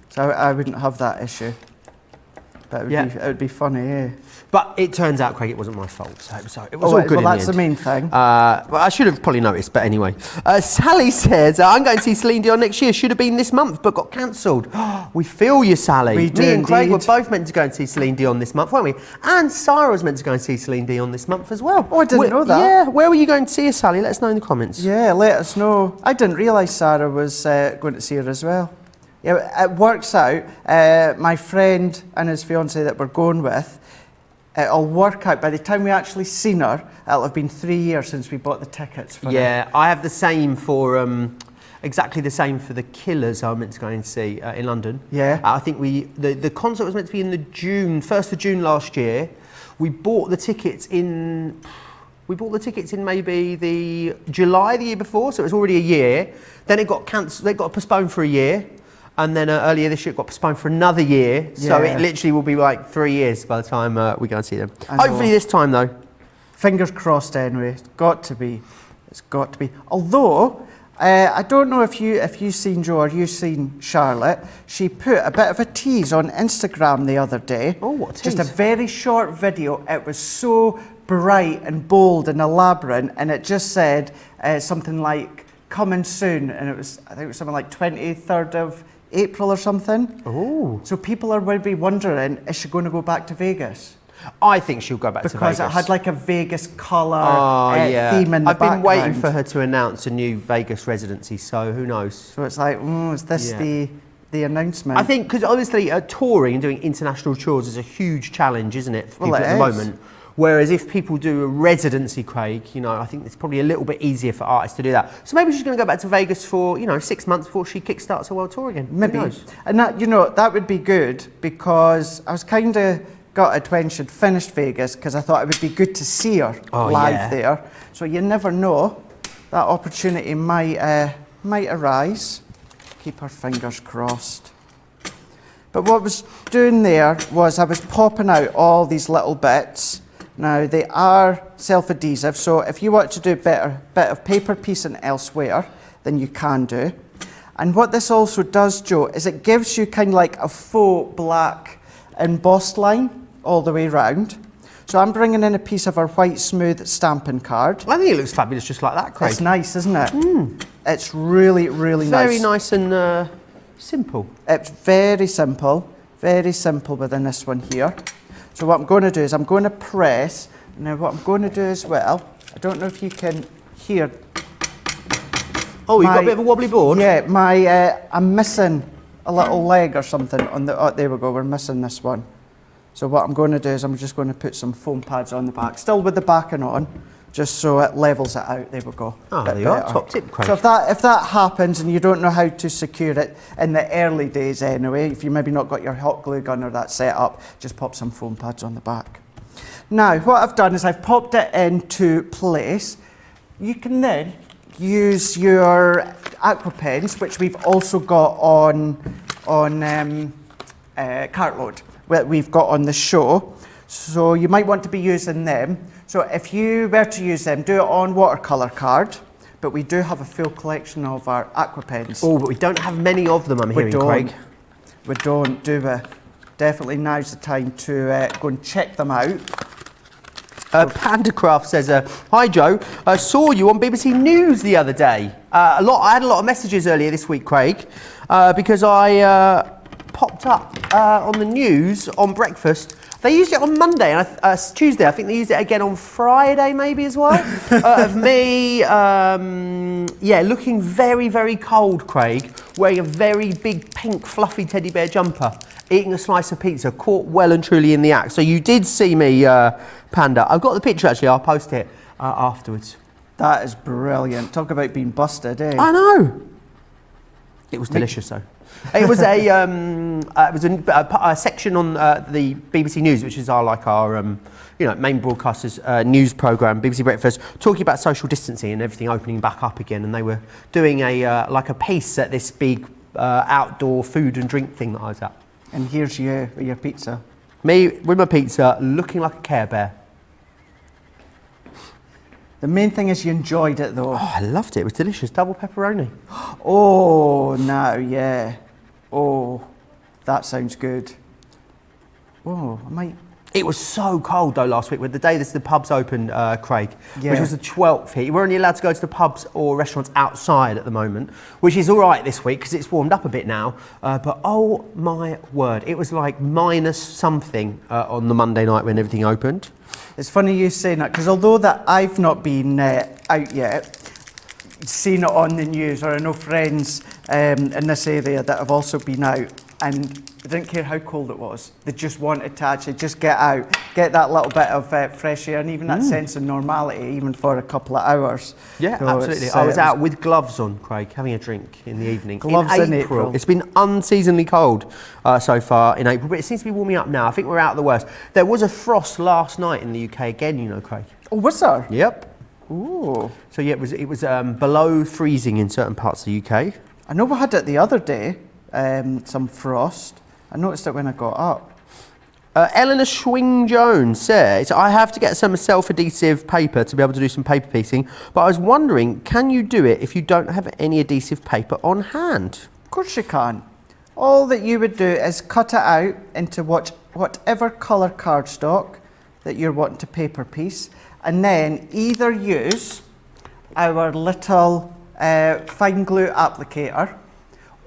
So I wouldn't have that issue. But it would be funny, eh? But it turns out, Craig, it wasn't my fault. So it was all good in the end. Well, that's the main thing. Well, I should have probably noticed, but anyway. Sally says, I'm going to see Celine Dion next year. Should have been this month, but got cancelled. We feel you, Sally. We do Me and Craig indeed. were both meant to go and see Celine Dion this month, weren't we? And Sarah was meant to go and see Celine Dion this month as well. Oh, I didn't know that. Yeah, where were you going to see her, Sally? Let us know in the comments. Yeah, let us know. I didn't realise Sarah was going to see her as well. Yeah, it works out. My friend and his fiancée that we're going with, it'll work out. By the time we actually seen her, it'll have been 3 years since we bought the tickets for her. I have the same for, exactly the same for the Killers I meant to go and see in London. Yeah. I think the concert was meant to be in the 1st of June last year. We bought the tickets in maybe the July the year before, so it was already a year. Then it got cancelled, they got postponed for a year. And then earlier this year it got postponed for another year. So it literally will be like 3 years by the time we go and see them. Hopefully this time though. Fingers crossed anyway. It's got to be. It's got to be. Although, I don't know if you've seen Jo or you've seen Charlotte. She put a bit of a tease on Instagram the other day. Oh, what a tease? Just a very short video. It was so bright and bold and elaborate, and it just said something like, coming soon. And I think it was something like 23rd of April or something. Oh. So people are maybe wondering, is she going to go back to Vegas? I think she'll go back to Vegas. Because it had like a Vegas colour theme in the background. I've been waiting for her to announce a new Vegas residency, so who knows? So it's like, is this the announcement? I think, because obviously touring and doing international tours is a huge challenge, isn't it, for people at the moment? Whereas if people do a residency, Craig, I think it's probably a little bit easier for artists to do that. So maybe she's going to go back to Vegas for, 6 months before she kickstarts her world tour again. Maybe. And that, that would be good, because I was kind of gutted when she'd finished Vegas, because I thought it would be good to see her live there. So you never know, that opportunity might arise. Keep our fingers crossed. But what I was doing there was I was popping out all these little bits. Now, they are self-adhesive, so if you want to do a bit of paper piecing elsewhere, then you can do. And what this also does, Jo, is it gives you kind of like a faux black embossed line all the way around. So I'm bringing in a piece of our white smooth stamping card. I think it looks fabulous just like that, Craig. It's nice, isn't it? It's really, really nice. Very nice and simple. It's very simple within this one here. So what I'm going to do is I'm going to press. Now what I'm going to do as well, I don't know if you can hear. Oh, you've got a bit of a wobbly board? Yeah, I'm missing a little leg or something on the, there we go, we're missing this one. So what I'm going to do is I'm just going to put some foam pads on the back, still with the backing on, just so it levels it out. There we go. Oh, there you are, top tip, Craig. So if that happens and you don't know how to secure it in the early days anyway, if you maybe not got your hot glue gun or that set up, just pop some foam pads on the back. Now, what I've done is I've popped it into place. You can then use your aqua pens, which we've also got on cartload, that we've got on the show. So you might want to be using them. So if you were to use them, do it on watercolour card. But we do have a full collection of our aqua pens. Oh, but we don't have many of them, I'm hearing, Craig. We don't, do we? Definitely now's the time to go and check them out. Pandacraft says, hi Joe, I saw you on BBC News the other day. I had a lot of messages earlier this week, Craig, because I popped up on the news on breakfast. They used it on Monday and Tuesday. I think they used it again on Friday, maybe as well. Of me, looking very, very cold, Craig, wearing a very big pink fluffy teddy bear jumper, eating a slice of pizza, caught well and truly in the act. So you did see me, Panda. I've got the picture actually. I'll post it afterwards. That is brilliant. Talk about being busted, eh? I know. It was delicious, though. It was a section on the BBC News, which is our main broadcaster's news programme, BBC Breakfast, talking about social distancing and everything opening back up again. And they were doing a piece at this big outdoor food and drink thing that I was at. And here's you with your pizza. Me with my pizza, looking like a Care Bear. The main thing is you enjoyed it though. Oh, I loved it. It was delicious. Double pepperoni. Oh, no, yeah. Oh, that sounds good. Oh, I might... It was so cold though last week, with the day the pubs opened, Craig, Yeah. which was the 12th here. We're only allowed to go to the pubs or restaurants outside at the moment, which is all right this week because it's warmed up a bit now. But oh my word, it was like minus something on the Monday night when everything opened. It's funny you saying that, because although that I've not been out yet, seen it on the news, or I know friends in this area that have also been out, and they didn't care how cold it was. They just wanted to actually just get out, get that little bit of fresh air, and even that sense of normality, even for a couple of hours. Yeah, So absolutely. I was out with gloves on, Craig, having a drink in the evening. Gloves in April. It's been unseasonably cold so far in April, but it seems to be warming up now. I think we're out of the worst. There was a frost last night in the UK again, you know, Craig. Oh, was there? Yep. Ooh. So yeah, it was below freezing in certain parts of the UK. I know we had it the other day, some frost. I noticed it when I got up. Eleanor Schwing-Jones says, I have to get some self-adhesive paper to be able to do some paper piecing, but I was wondering, can you do it if you don't have any adhesive paper on hand? Of course you can. All that you would do is cut it out into whatever colour cardstock that you're wanting to paper piece, and then either use our little fine glue applicator,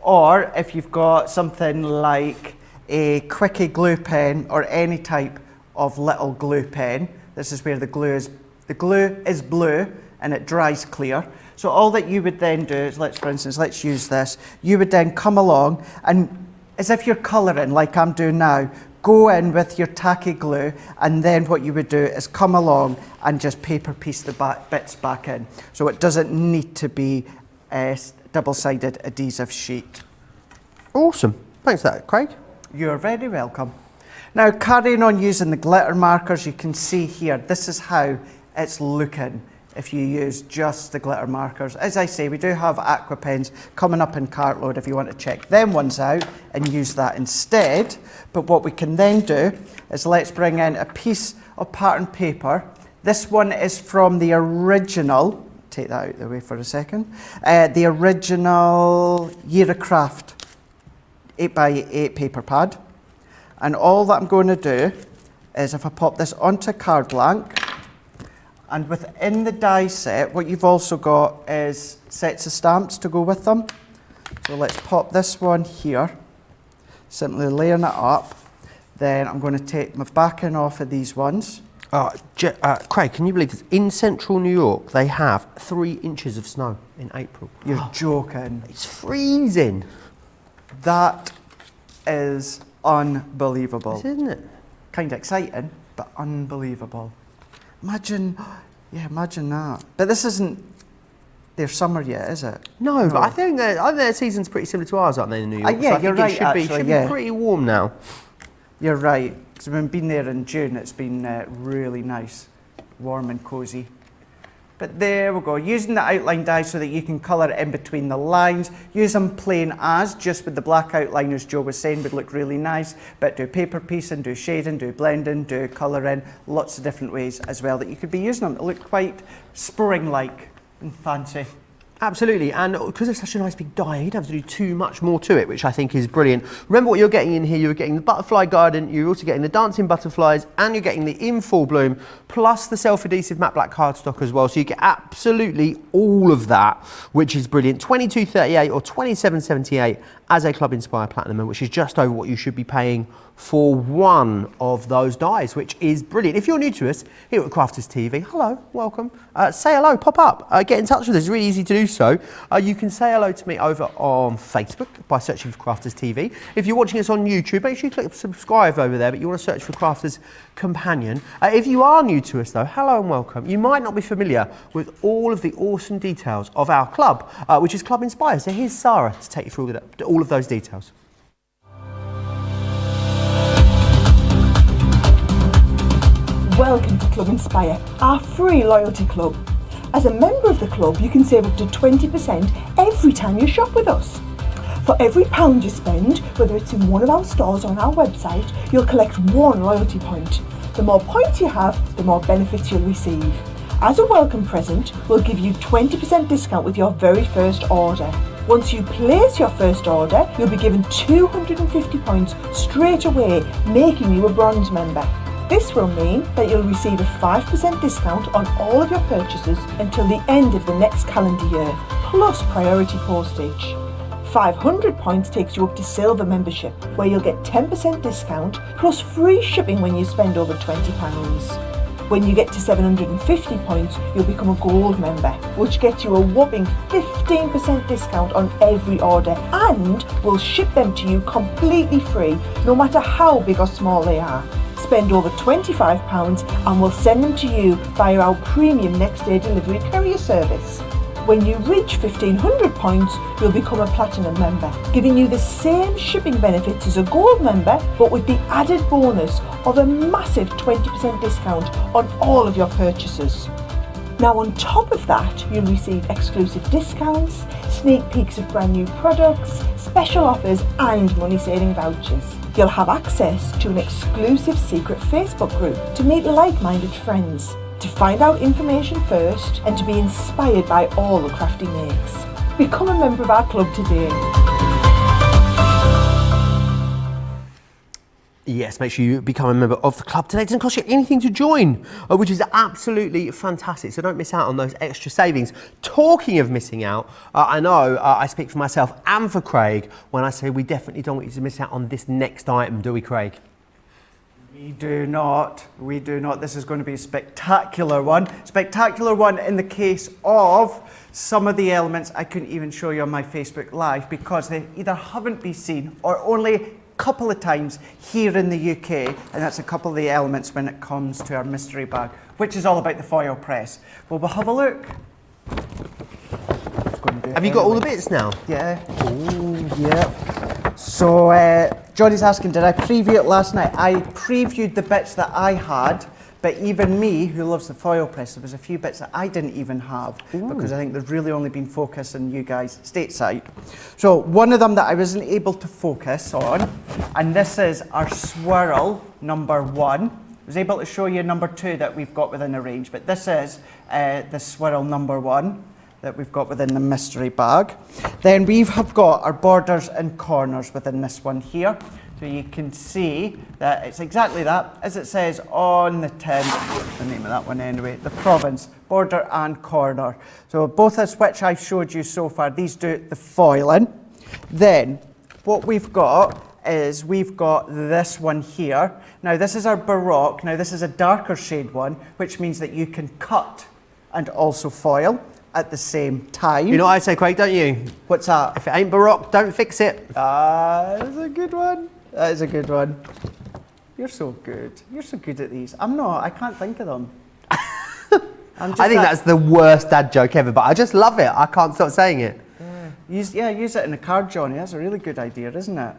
or if you've got something like a quickie glue pen or any type of little glue pen, this is where the glue is blue and it dries clear. So all that you would then do is, for instance, let's use this. You would then come along and, as if you're colouring like I'm doing now, go in with your tacky glue, and then what you would do is come along and just paper piece the bits back in. So it doesn't need to be a double-sided adhesive sheet. Awesome. Thanks for that, Craig. You're very welcome. Now, carrying on using the glitter markers, you can see here, this is how it's looking if you use just the glitter markers. As I say, we do have aqua pens coming up in cartload if you want to check them ones out and use that instead. But what we can then do is let's bring in a piece of pattern paper. This one is from the original, take that out of the way for a second, the original Year of Craft 8x8 paper pad. And all that I'm going to do is, if I pop this onto card blank, and within the die set, what you've also got is sets of stamps to go with them. So let's pop this one here, simply layering it up. Then I'm going to take my backing off of these ones. Craig, can you believe this? In central New York, they have 3 inches of snow in April. You're joking. It's freezing. That is unbelievable. Isn't it? Kind of exciting, but unbelievable. Imagine that. But this isn't their summer yet, is it? No, but I think their season's pretty similar to ours, aren't they, in New York? Yeah, so you're right, it should be pretty warm now. You're right, because we've been there in June, it's been really nice, warm and cosy. But there we go, using the outline die so that you can colour it in between the lines. Use them plain as, just with the black outline, as Joe was saying, would look really nice. But do paper piecing, do shading, do blending, do colouring, lots of different ways as well that you could be using them to look quite spring-like and fancy. Absolutely, and because it's such a nice big die, you don't have to do too much more to it, which I think is brilliant. Remember what you're getting in here, you're getting the butterfly garden, you're also getting the dancing butterflies, and you're getting the in full bloom, plus the self-adhesive matte black cardstock as well, so you get absolutely all of that, which is brilliant. $22.38 or $27.78 as a Club Inspire Platinum, which is just over what you should be paying for one of those dies, which is brilliant. If you're new to us here at Crafters TV, hello, welcome. Say hello, pop up, get in touch with us. It's really easy to do so. You can say hello to me over on Facebook by searching for Crafters TV. If you're watching us on YouTube, make sure you click subscribe over there, but you want to search for Crafters Companion. If you are new to us though, hello and welcome. You might not be familiar with all of the awesome details of our club, which is Club Inspire. So here's Sarah to take you through all of those details. Welcome to Club Inspire, our free loyalty club. As a member of the club, you can save up to 20% every time you shop with us. For every £1 you spend, whether it's in one of our stores or on our website, you'll collect 1 loyalty point. The more points you have, the more benefits you'll receive. As a welcome present, we'll give you 20% discount with your very first order. Once you place your first order, you'll be given 250 points straight away, making you a bronze member. This will mean that you'll receive a 5% discount on all of your purchases until the end of the next calendar year, plus priority postage. 500 points takes you up to silver membership, where you'll get 10% discount plus free shipping when you spend over £20. When you get to 750 points, you'll become a gold member, which gets you a whopping 15% discount on every order, and we'll ship them to you completely free, no matter how big or small they are. Spend over £25 and we'll send them to you via our premium next day delivery courier service. When you reach 1500 points, you'll become a platinum member, giving you the same shipping benefits as a gold member, but with the added bonus of a massive 20% discount on all of your purchases. Now on top of that, you'll receive exclusive discounts, sneak peeks of brand new products, special offers and money saving vouchers. You'll have access to an exclusive secret Facebook group to meet like-minded friends, to find out information first and to be inspired by all the crafty makes. Become a member of our club today. Yes, make sure you become a member of the club today. It doesn't cost you anything to join, which is absolutely fantastic. So don't miss out on those extra savings. Talking of missing out, I know I speak for myself and for Craig when I say we definitely don't want you to miss out on this next item, do we, Craig? We do not. We do not. This is going to be a spectacular one. Spectacular one in the case of some of the elements I couldn't even show you on my Facebook Live because they either haven't been seen or only couple of times here in the UK, and that's a couple of the elements when it comes to our mystery bag, which is all about the foil press. Well, we'll have a look. Have you got all the bits now? Yeah. Oh, yeah. So, Johnny's asking, did I preview it last night? I previewed the bits that I had, but even me, who loves the foil press, there was a few bits that I didn't even have because I think they've really only been focused on you guys stateside. So one of them that I wasn't able to focus on, and this is our swirl number 1. I was able to show you number 2 that we've got within the range, but this is the swirl number 1 that we've got within the mystery bag. Then we have got our borders and corners within this one here. So you can see that it's exactly that, as it says on the tin, the name of that one anyway, the province, border and corner. So both of which I've showed you so far, these do the foiling. Then what we've got is we've got this one here. Now this is our Baroque. Now this is a darker shade one, which means that you can cut and also foil at the same time. You know what I say, Craig, don't you? What's that? If it ain't Baroque, don't fix it. That's a good one. That is a good one. You're so good. You're so good at these. I'm not. I can't think of them. I think that's the worst dad joke ever, but I just love it. I can't stop saying it. Use it in a card, Johnny. That's a really good idea, isn't it?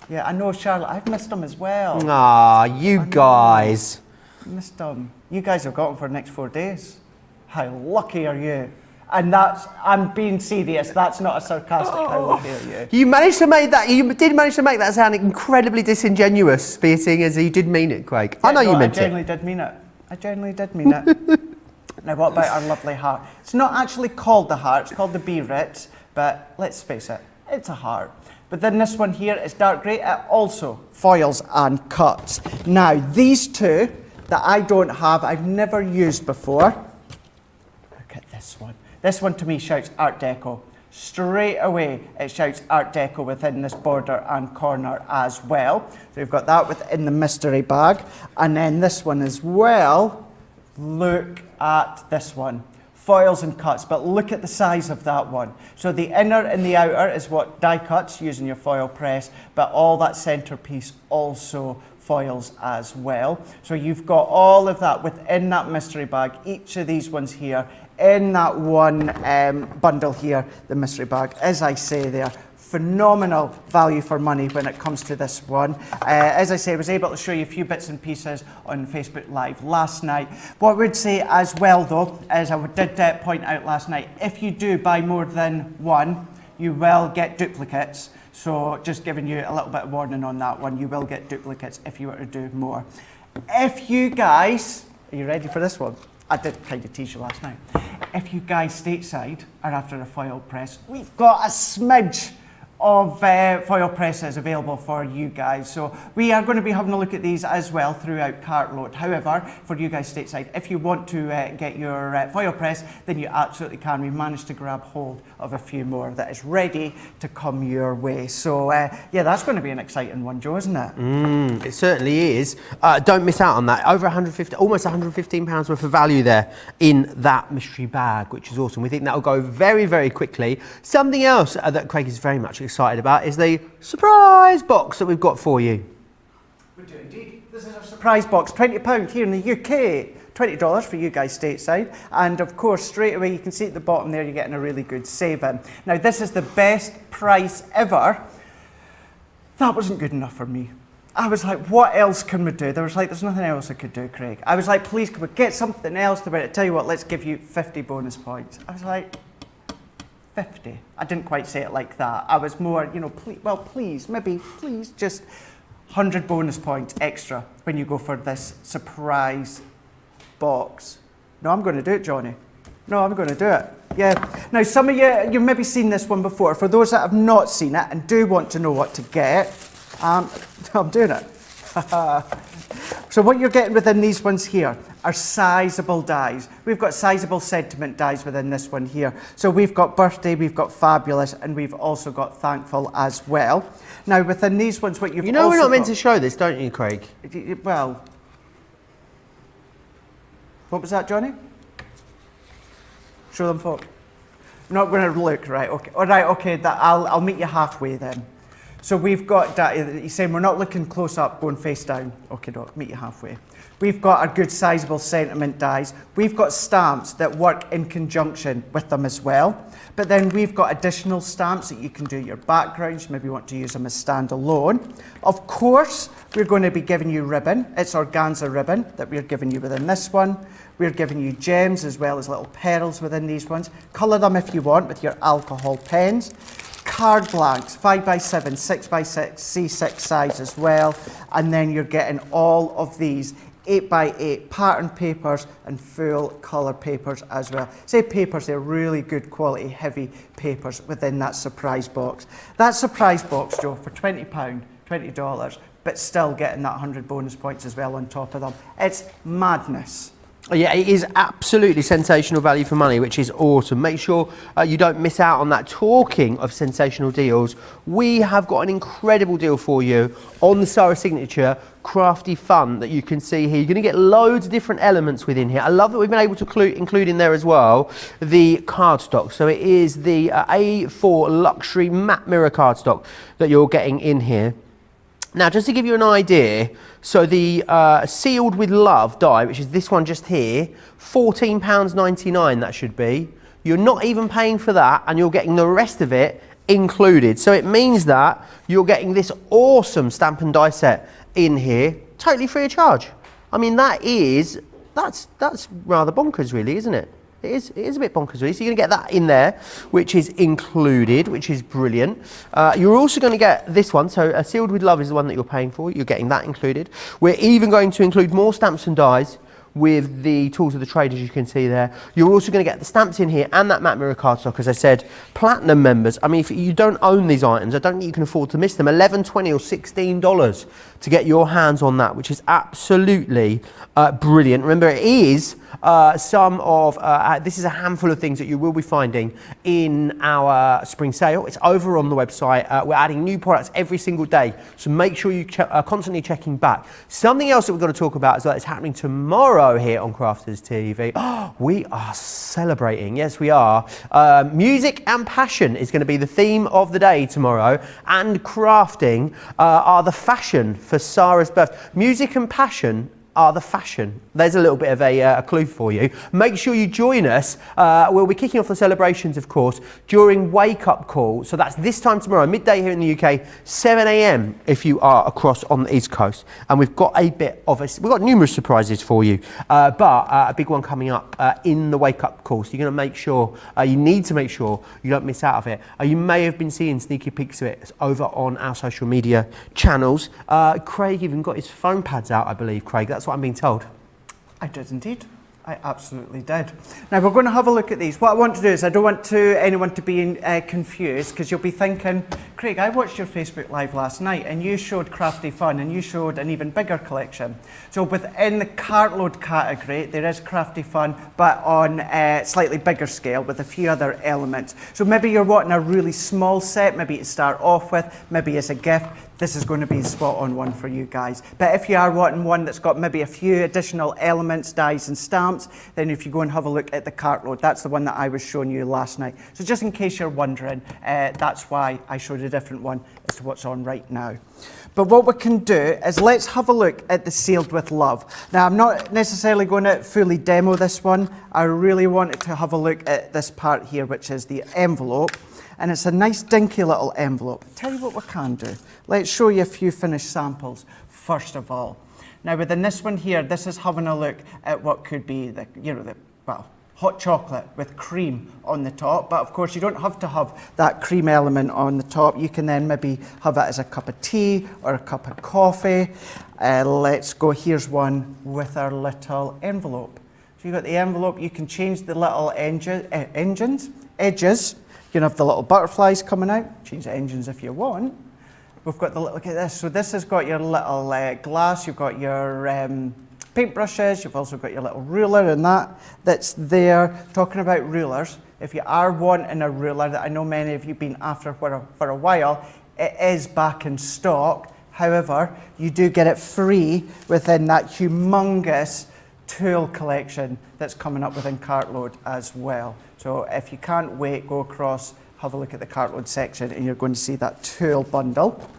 Yeah, I know, Charlotte. I've missed them as well. Ah, you guys. Missed them. You guys have got them for the next 4 days. How lucky are you? And I'm being serious, that's not a sarcastic, how lucky are you? You managed to make that, you did manage to make that sound incredibly disingenuous, being as you did mean it, Craig. Yeah, I know you meant I genuinely did mean it. I genuinely did mean it. Now what about our lovely heart? It's not actually called the heart, it's called the Ritz, but let's face it, it's a heart. But then this one here is dark grey, it also foils and cuts. Now these two that I don't have, I've never used before. Look at this one. This one to me shouts Art Deco. Straight away it shouts Art Deco within this border and corner as well. So we've got that within the mystery bag. And then this one as well, look at this one. Foils and cuts, but look at the size of that one. So the inner and the outer is what die cuts using your foil press, but all that centerpiece also foils as well. So you've got all of that within that mystery bag, each of these ones here, in that one bundle here, the mystery bag. As I say there, phenomenal value for money when it comes to this one. As I say, I was able to show you a few bits and pieces on Facebook Live last night. What I would say as well though, as I did point out last night, if you do buy more than one, you will get duplicates. So just giving you a little bit of warning on that one, you will get duplicates if you were to do more. If you guys, are you ready for this one? I did kind of tease you last night. If you guys stateside are after a foil press, we've got a smidge of foil presses available for you guys. So we are going to be having a look at these as well throughout Cartload. However, for you guys stateside, if you want to get your foil press, then you absolutely can. We managed to grab hold of a few more that is ready to come your way. So yeah, that's going to be an exciting one, Joe, isn't it? It certainly is. Don't miss out on that. Over 150, almost £115 worth of value there in that mystery bag, which is awesome. We think that will go very, very quickly. Something else that Craig is very much excited about is the surprise box that we've got for you. We do indeed. This is our surprise box, £20 here in the UK. $20 for you guys stateside, and of course straight away you can see at the bottom there you're getting a really good saving. Now this is the best price ever. That wasn't good enough for me. I was like, what else can we do? There's nothing else I could do, Craig. I was like, please can we get something else to it? Tell you what, let's give you 50 bonus points. I was like, 50. I didn't quite say it like that. I was more, you know, please, just 100 bonus points extra when you go for this surprise box. No, I'm going to do it, Johnny. No, I'm going to do it. Yeah. Now, some of you've maybe seen this one before. For those that have not seen it and do want to know what to get, I'm doing it. So what you're getting within these ones here are sizable dies. We've got sizable sentiment dies within this one here. So we've got birthday, we've got fabulous, and we've also got thankful as well. Now within these ones, what you've You know also we're not meant got, to show this, don't you, Craig? well, what was that, Johnny? Show them, folk. I'm not going to look, right? Okay, all right, okay. I'll meet you halfway then. So we've got that. He's saying we're not looking close up, going face down. Okay, doc, meet you halfway. We've got our good sizable sentiment dies. We've got stamps that work in conjunction with them as well. But then we've got additional stamps that you can do your backgrounds. Maybe you want to use them as standalone. Of course, we're going to be giving you ribbon. It's organza ribbon that we're giving you within this one. We're giving you gems as well as little pearls within these ones. Colour them if you want with your alcohol pens. Card blanks, 5x7, 6x6, C6 size as well. And then you're getting all of these 8x8 pattern papers and full colour papers as well. Say papers, they're really good quality, heavy papers within that surprise box. That surprise box, Joe, for £20, $20, but still getting that 100 bonus points as well on top of them. It's madness. Yeah, it is absolutely sensational value for money, which is awesome. Make sure you don't miss out on that. Talking of sensational deals, we have got an incredible deal for you on the Sarah Signature Crafty Fun that you can see here. You're going to get loads of different elements within here. I love that we've been able to include in there as well the cardstock. So it is the A4 Luxury Matte Mirror cardstock that you're getting in here. Now, just to give you an idea, so the Sealed with Love die, which is this one just here, £14.99 that should be. You're not even paying for that, and you're getting the rest of it included. So it means that you're getting this awesome stamp and die set in here, totally free of charge. I mean, that's rather bonkers, really, isn't it? It is a bit bonkers, really. So you're going to get that in there, which is included, which is brilliant. You're also going to get this one. So Sealed with Love is the one that you're paying for. You're getting that included. We're even going to include more stamps and dies with the tools of the trade, as you can see there. You're also going to get the stamps in here and that matte mirror cardstock. As I said, platinum members, I mean, if you don't own these items, I don't think you can afford to miss them. $11, $20 or $16 to get your hands on that, which is absolutely brilliant. Remember, it is this is a handful of things that you will be finding in our spring sale. It's over on the website. We're adding new products every single day, so make sure you are constantly checking back. Something else that we've got to talk about as well is happening tomorrow here on Crafters TV. We are celebrating, yes we are. Music and passion is going to be the theme of the day tomorrow, and crafting are the fashion for Sarah's birthday. Music and passion are the fashion. There's a little bit of a clue for you. Make sure you join us. We'll be kicking off the celebrations, of course, during Wake Up Call. So that's this time tomorrow, midday here in the UK, 7 a.m. if you are across on the East Coast. And we've got we've got numerous surprises for you, but a big one coming up in the Wake Up Call. So you're going to make sure, you need to make sure you don't miss out of it. You may have been seeing sneaky peeks of it over on our social media channels. Craig even got his phone pads out, I believe, Craig. That's what I'm being told. I did indeed. I absolutely did. Now we're going to have a look at these. What I want to do is I don't want anyone to be confused, because you'll be thinking, Craig, I watched your Facebook Live last night and you showed Crafty Fun and you showed an even bigger collection. So within the cartload category, there is Crafty Fun, but on a slightly bigger scale with a few other elements. So maybe you're wanting a really small set, maybe to start off with, maybe as a gift. This is going to be a spot on one for you guys. But if you are wanting one that's got maybe a few additional elements, dies and stamps, then if you go and have a look at the cartload, that's the one that I was showing you last night. So just in case you're wondering, that's why I showed a different one as to what's on right now. But what we can do is let's have a look at the Sealed with Love. Now, I'm not necessarily going to fully demo this one. I really wanted to have a look at this part here, which is the envelope. And it's a nice dinky little envelope. Tell you what we can do. Let's show you a few finished samples first of all. Now within this one here, this is having a look at what could be the hot chocolate with cream on the top. But of course you don't have to have that cream element on the top. You can then maybe have it as a cup of tea or a cup of coffee. Let's go, here's one with our little envelope. So you've got the envelope, you can change the little edges. You can have the little butterflies coming out, change the engines if you want. We've got look at this. So this has got your little glass, you've got your paintbrushes, you've also got your little ruler and that's there. Talking about rulers, if you are wanting a ruler that I know many of you have been after for a while, it is back in stock. However, you do get it free within that humongous tool collection that's coming up within Cartload as well. So if you can't wait, go across, have a look at the Cartload section and you're going to see that tool bundle.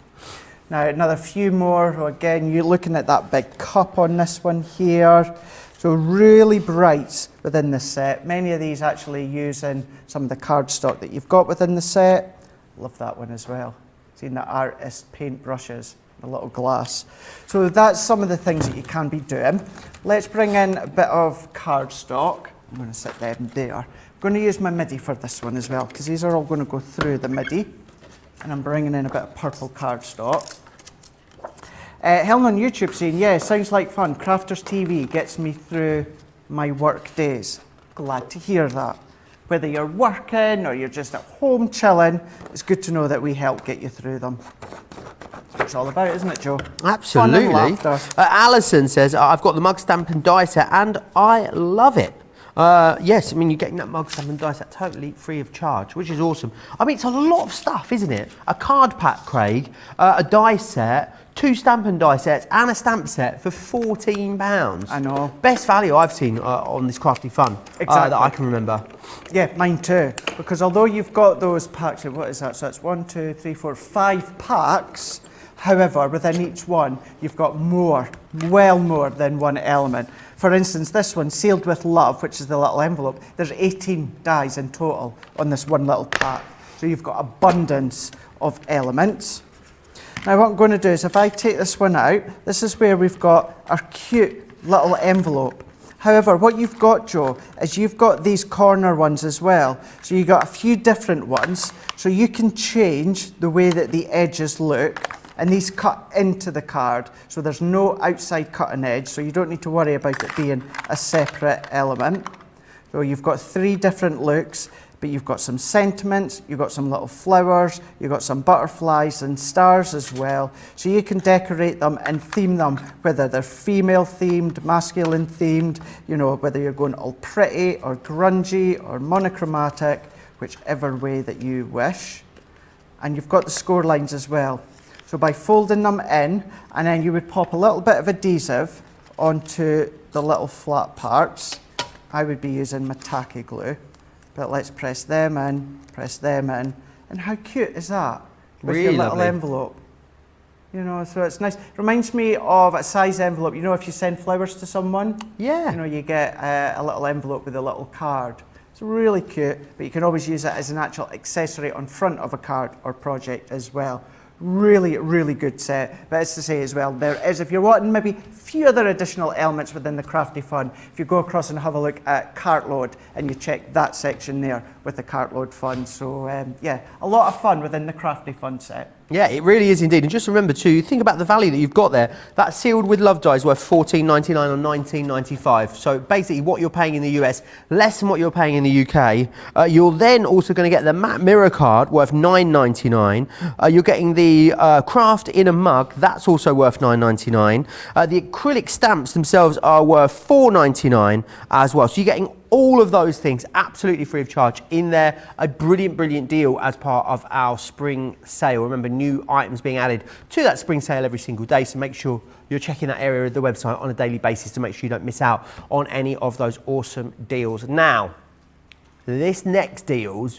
Now another few more. So again, you're looking at that big cup on this one here. So really brights within the set. Many of these actually using some of the cardstock that you've got within the set. Love that one as well. Seeing the artist paint brushes. A little glass. So that's some of the things that you can be doing. Let's bring in a bit of cardstock. I'm going to sit them there. I'm going to use my midi for this one as well, because these are all going to go through the midi. And I'm bringing in a bit of purple cardstock. Helen on YouTube saying, yeah, sounds like fun. Crafters TV gets me through my work days. Glad to hear that. Whether you're working or you're just at home chilling, it's good to know that we help get you through them. That's what it's all about, isn't it, Joe? Absolutely. Alison says, I've got the mug stamp and die set and I love it. Yes, I mean, you're getting that mug stamp and die set totally free of charge, which is awesome. I mean, it's a lot of stuff, isn't it? A card pack, Craig, a die set, 2 stamp and die sets and a stamp set for £14. I know. Best value I've seen on this Crafty Fun that I can remember. Yeah, mine too. Because although you've got those packs, what is that? So it's 1, 2, 3, 4, 5 packs. However, within each one, you've got more, well more than one element. For instance, this one, Sealed with Love, which is the little envelope, there's 18 dies in total on this one little pack. So you've got abundance of elements. Now what I'm going to do is if I take this one out, this is where we've got our cute little envelope. However, what you've got, Joe, is you've got these corner ones as well. So you've got a few different ones. So you can change the way that the edges look, and these cut into the card. So there's no outside cutting edge, so you don't need to worry about it being a separate element. So you've got 3 different looks, but you've got some sentiments, you've got some little flowers, you've got some butterflies and stars as well. So you can decorate them and theme them, whether they're female themed, masculine themed, you know, whether you're going all pretty or grungy or monochromatic, whichever way that you wish. And you've got the score lines as well. So by folding them in, and then you would pop a little bit of adhesive onto the little flat parts. I would be using my tacky glue. But let's press them in, and how cute is that? With Really your little lovely. envelope. You know, so it's nice. Reminds me of a size envelope. You know, if you send flowers to someone, Yeah. you know, you get a little envelope with a little card. It's really cute, but you can always use it as an actual accessory on front of a card or project as well. Really, really good set. But as to say as well, there is, if you're wanting maybe a few other additional elements within the Crafty Fun, if you go across and have a look at Cartload and you check that section there with the Cartload Fun. So yeah, a lot of fun within the Crafty Fun set. Yeah, it really is indeed. And just remember to think about the value that you've got there. That sealed with love die is worth $14.99 or $19.95. So basically what you're paying in the US, less than what you're paying in the UK. You're then also going to get the matte mirror card worth $9.99. You're getting the craft in a mug, that's also worth $9.99. The acrylic stamps themselves are worth $4.99 as well. So you're getting all of those things absolutely free of charge in there. A brilliant, brilliant deal as part of our spring sale. Remember, new items being added to that spring sale every single day, so make sure you're checking that area of the website on a daily basis to make sure you don't miss out on any of those awesome deals. Now, this next deal,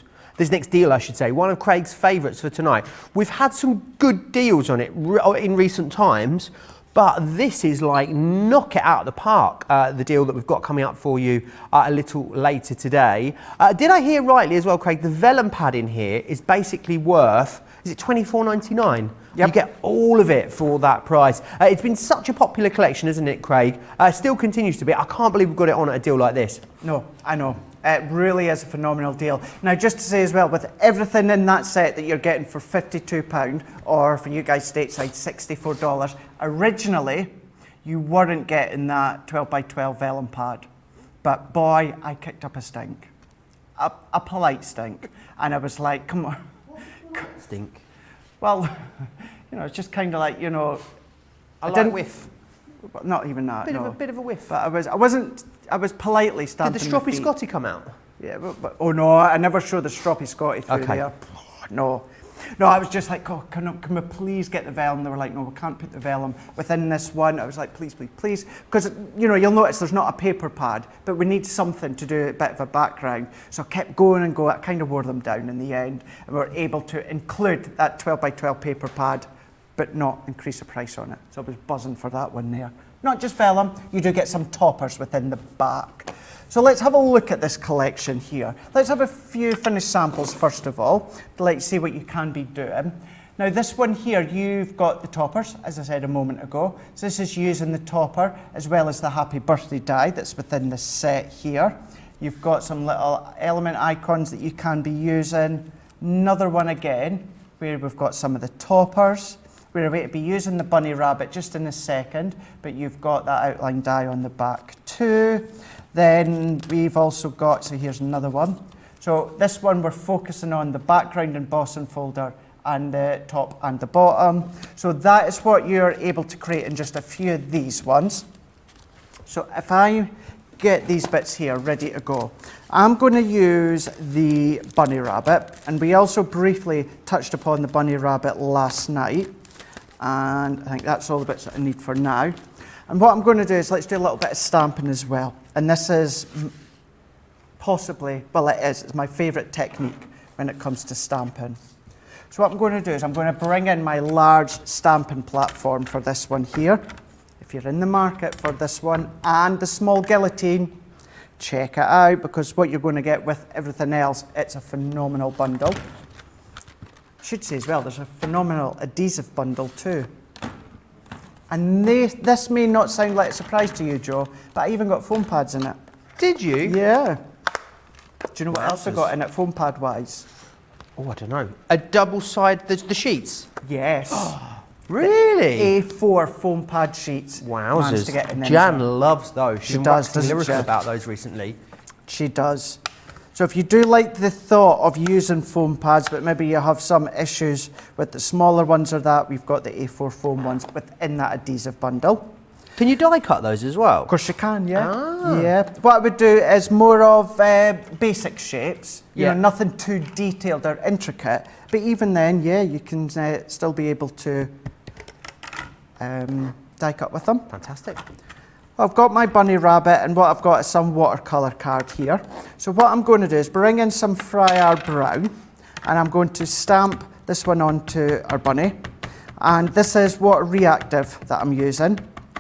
I should say, one of Craig's favourites for tonight. We've had some good deals on it in recent times, but this is like knock it out of the park, the deal that we've got coming up for you a little later today. Did I hear rightly as well, Craig, the vellum pad in here is basically worth, is it $24.99? Yep. You get all of it for that price. It's been such a popular collection, isn't it, Craig? Still continues to be. I can't believe we've got it on at a deal like this. No, I know. It really is a phenomenal deal. Now, just to say as well, with everything in that set that you're getting for £52, or for you guys stateside, $64, originally, you weren't getting that 12x12 vellum pad. But boy, I kicked up a stink. A polite stink. And I was like, come on. Stink. Well, you know, it's just kind of like, you know, I like whiff. Not even that, no. A bit of a whiff. But I was politely stamping Did the stroppy my feet. Scotty come out? Yeah, but oh no, I never showed the stroppy Scotty through Okay. there. No, I was just like, oh, can we please get the vellum? They were like, no, we can't put the vellum within this one. I was like, please, because you know, you'll notice there's not a paper pad, but we need something to do a bit of a background. So I kept going and going. I kind of wore them down in the end, and we were able to include that 12x12 paper pad, but not increase the price on it. So I was buzzing for that one there. Not just vellum, you do get some toppers within the back. So let's have a look at this collection here. Let's have a few finished samples first of all, to let you see what you can be doing. Now this one here, you've got the toppers, as I said a moment ago. So this is using the topper as well as the happy birthday die that's within the set here. You've got some little element icons that you can be using. Another one again, where we've got some of the toppers. We're going to be using the bunny rabbit just in a second, but you've got that outline die on the back too. Then we've also got, so here's another one. So this one we're focusing on the background embossing folder and the top and the bottom. So that is what you're able to create in just a few of these ones. So if I get these bits here ready to go, I'm going to use the bunny rabbit, and we also briefly touched upon the bunny rabbit last night. And I think that's all the bits that I need for now. And what I'm going to do is let's do a little bit of stamping as well. And this is possibly, well it is, it's my favourite technique when it comes to stamping. So what I'm going to do is I'm going to bring in my large stamping platform for this one here. If you're in the market for this one and the small guillotine, check it out, because what you're going to get with everything else, it's a phenomenal bundle. Should say as well, there's a phenomenal adhesive bundle too. And this may not sound like a surprise to you, Joe, but I even got foam pads in it. Did you? Yeah. Do you know what else I got in it, foam pad wise? Oh, I don't know. A double side, the sheets? Yes. Really? A4 foam pad sheets. Managed to get in Wowzers. them. Jan loves those. She's been does, waxing doesn't lyrical she? about those recently. She does. So if you do like the thought of using foam pads, but maybe you have some issues with the smaller ones or that, we've got the A4 foam ones within that adhesive bundle. Can you die cut those as well? Of course you can, yeah. Ah. Yeah. What I would do is more of basic shapes, you Yeah. know, nothing too detailed or intricate. But even then, yeah, you can still be able to die cut with them. Fantastic. I've got my bunny rabbit, and what I've got is some watercolour card here. So what I'm going to do is bring in some Friar Brown, and I'm going to stamp this one onto our bunny. And this is water reactive that I'm using.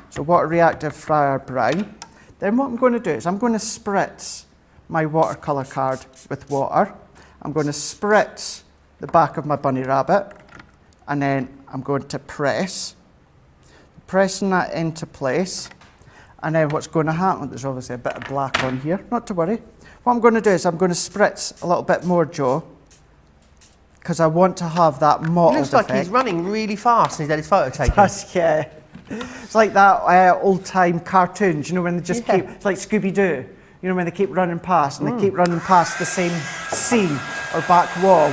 So water reactive Friar Brown. Then what I'm going to do is I'm going to spritz my watercolour card with water. I'm going to spritz the back of my bunny rabbit, and then I'm going to pressing that into place. And then what's going to happen, there's obviously a bit of black on here, not to worry. What I'm going to do is I'm going to spritz a little bit more, Joe, because I want to have that mottled Looks like effect. he's running really fast and he's had his photo taken. Yeah. It's like that old-time cartoons, you know, when they just keep, it's like Scooby-Doo, you know, when they keep running past, and they keep running past the same scene or back wall.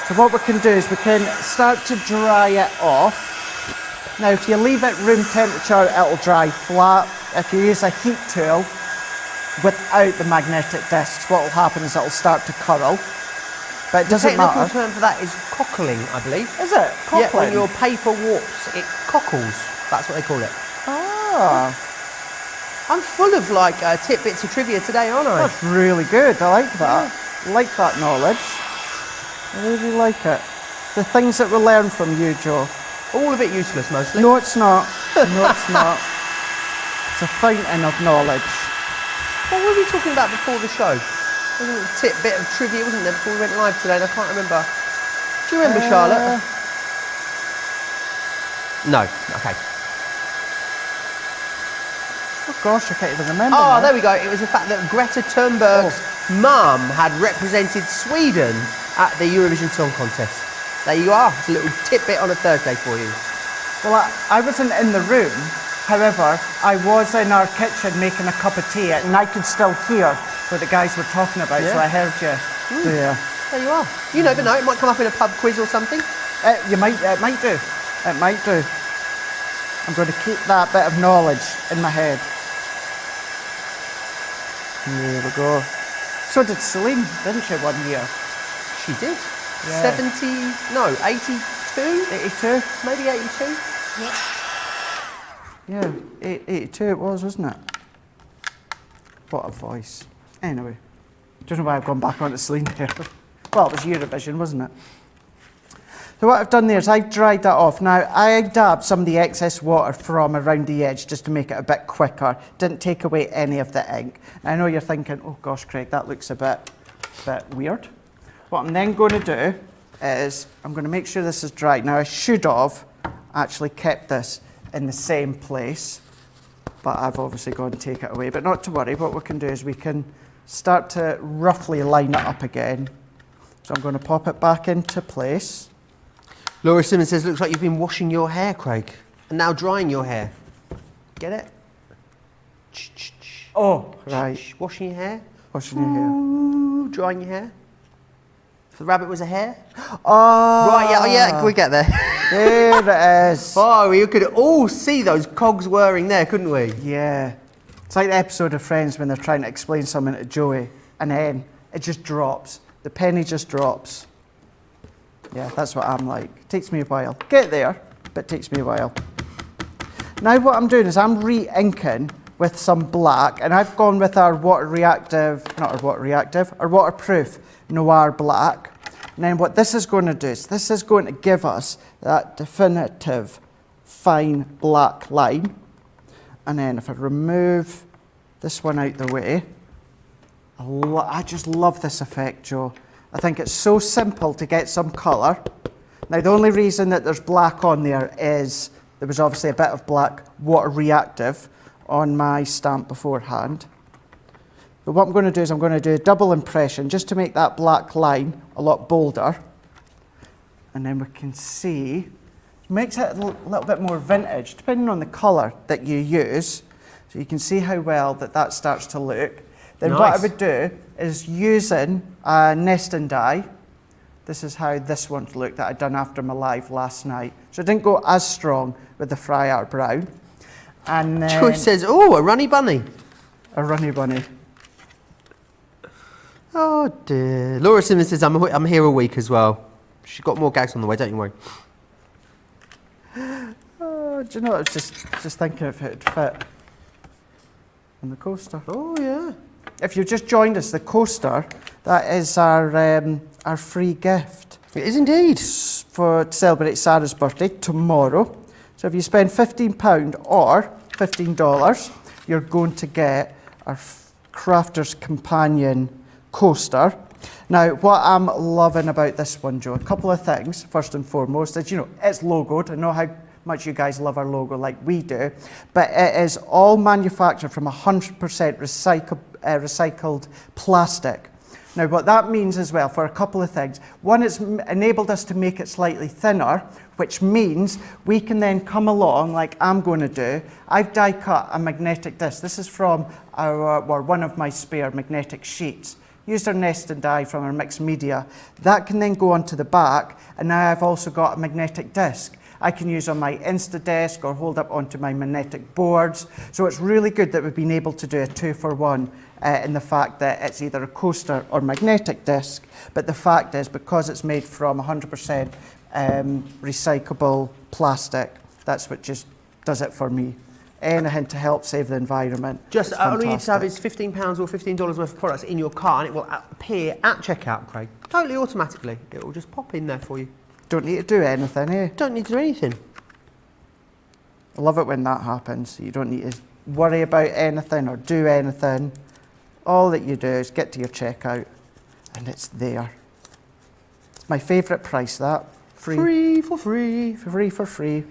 So what we can do is we can start to dry it off. Now, if you leave it room temperature, it'll dry flat. If you use a heat tool without the magnetic discs, what will happen is it'll start to curl. But it doesn't The technical matter. term for that is cockling, I believe. Is it? Yeah, when Cockling? your paper warps, it cockles. That's what they call it. Ah, I'm full of like tidbits of trivia today, aren't I? that's really good. I like that. I like that knowledge. I really like it. The things that we learn from you, Joe. All of it useless, mostly. No, it's not. No, it's not. It's a fountain of knowledge. What were we talking about before the show? There was a tidbit of trivia, wasn't there, before we went live today, and I can't remember. Do you remember, Charlotte? No. Okay. Oh gosh, I can't even remember. Oh, now. there we go. It was the fact that Greta Thunberg's mum had represented Sweden at the Eurovision Song Contest. There you are. It's a little tidbit on a Thursday for you. Well, I wasn't in the room. However, I was in our kitchen making a cup of tea, and I could still hear what the guys were talking about, so Yeah. I heard you. So, yeah. There you are. You never know. It might come up in a pub quiz or something. It might do. It might do. I'm going to keep that bit of knowledge in my head. There we go. So did Celine, didn't she, one year? She did. Yeah. 82? 82? Maybe 82? Yeah, 82 it was, wasn't it? What a voice. Anyway, don't know why I've gone back onto Celine here. Well, it was Eurovision, wasn't it? So what I've done there is I've dried that off. Now, I dabbed some of the excess water from around the edge just to make it a bit quicker. Didn't take away any of the ink. I know you're thinking, oh gosh, Craig, that looks a bit weird. What I'm then going to do is I'm going to make sure this is dry. Now, I should have actually kept this in the same place, but I've obviously gone to take it away. But not to worry, what we can do is we can start to roughly line it up again. So I'm going to pop it back into place. Laura Simmons says, looks like you've been washing your hair, Craig, and now drying your hair. Get it? Oh, right. Washing your hair, Washing your hair. ooh, drying your hair. If the rabbit was a hare. Oh, Right, yeah, we get there. there it is. Oh, we could all see those cogs whirring there, couldn't we? Yeah. It's like the episode of Friends when they're trying to explain something to Joey, and then it just drops. The penny just drops. Yeah, that's what I'm like. It takes me a while. Get there, but it takes me a while. Now what I'm doing is I'm re-inking with some black, and I've gone with our waterproof Noir black. And then what this is going to do is this is going to give us that definitive fine black line. And then if I remove this one out the way, I just love this effect, Joe. I think it's so simple to get some colour. Now the only reason that there's black on there is there was obviously a bit of black water reactive on my stamp beforehand. But what I'm going to do is I'm going to do a double impression just to make that black line a lot bolder. And then we can see, it makes it a little bit more vintage, depending on the colour that you use. So you can see how well that starts to look. Then Nice. what I would do is using a nesting die. This is how this one looked that I'd done after my live last night. So I didn't go as strong with the Fry Art Brown. And then Joyce says, oh, a runny bunny. a runny bunny. Oh dear. Laura Simmons says, I'm here a week as well. She's got more gags on the way, don't you worry. Oh, do you know, I was just thinking if it would fit on the coaster. Oh yeah. If you've just joined us, the coaster, that is our free gift It is indeed. to celebrate Sarah's birthday tomorrow. So if you spend £15 or $15, you're going to get our Crafter's Companion coaster. Now, what I'm loving about this one, Joe, a couple of things. First and foremost is, it's logoed. I know how much you guys love our logo like we do, but it is all manufactured from 100% recycled plastic. Now, what that means as well, for a couple of things. One, it's enabled us to make it slightly thinner, which means we can then come along, like I'm going to do. I've die cut a magnetic disc. This is from one of my spare magnetic sheets. Used our nesting die from our mixed media. That can then go onto the back, and now I've also got a magnetic disc I can use on my Instadesk or hold up onto my magnetic boards. So it's really good that we've been able to do a 2-for-1 in the fact that it's either a coaster or magnetic disc. But the fact is, because it's made from 100% recyclable plastic, that's what just does it for me. Anything to help save the environment. Just it's all you need to have fantastic. is £15 or $15 worth of products in your car, and it will appear at checkout, Craig. Totally automatically. It will just pop in there for you. Don't need to do anything, eh? Don't need to do anything. I love it when that happens. You don't need to worry about anything or do anything. All that you do is get to your checkout and it's there. It's my favourite price, that. Free for free. Free for free.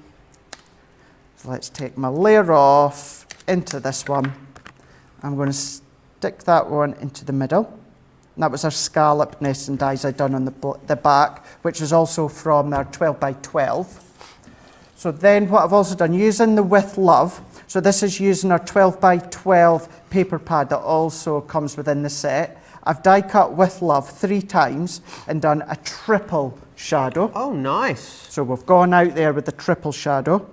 So let's take my layer off into this one. I'm going to stick that one into the middle. And that was our scallop nesting dies I'd done on the back, which is also from our 12x12. So then what I've also done, using the With Love, so this is using our 12x12 paper pad that also comes within the set. I've die cut With Love 3 times and done a triple shadow. Oh, nice. So we've gone out there with the triple shadow.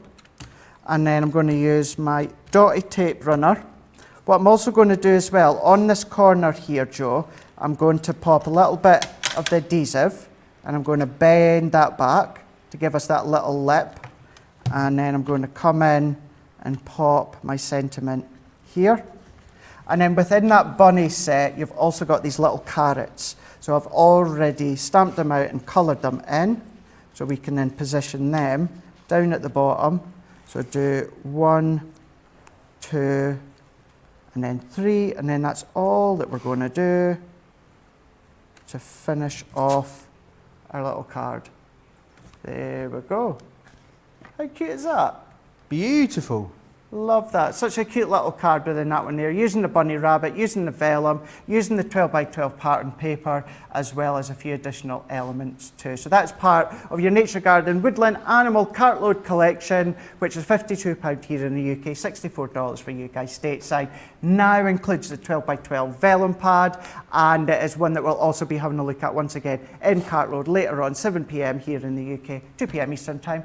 And then I'm going to use my dotted tape runner. What I'm also going to do as well, on this corner here, Joe, I'm going to pop a little bit of the adhesive and I'm going to bend that back to give us that little lip. And then I'm going to come in and pop my sentiment here. And then within that bunny set, you've also got these little carrots. So I've already stamped them out and coloured them in. So we can then position them down at the bottom. So do 1, 2, and then 3, and then that's all that we're going to do to finish off our little card. There we go. How cute is that? Beautiful. Love that. Such a cute little card within that one there. Using the bunny rabbit, using the vellum, using the 12x12 pattern paper, as well as a few additional elements too. So that's part of your Nature Garden Woodland Animal Cartload collection, which is £52 here in the UK, $64 for you guys stateside. Now includes the 12x12 vellum pad, and it is one that we'll also be having a look at once again in Cartload later on, 7 p.m. here in the UK, 2 p.m. Eastern Time,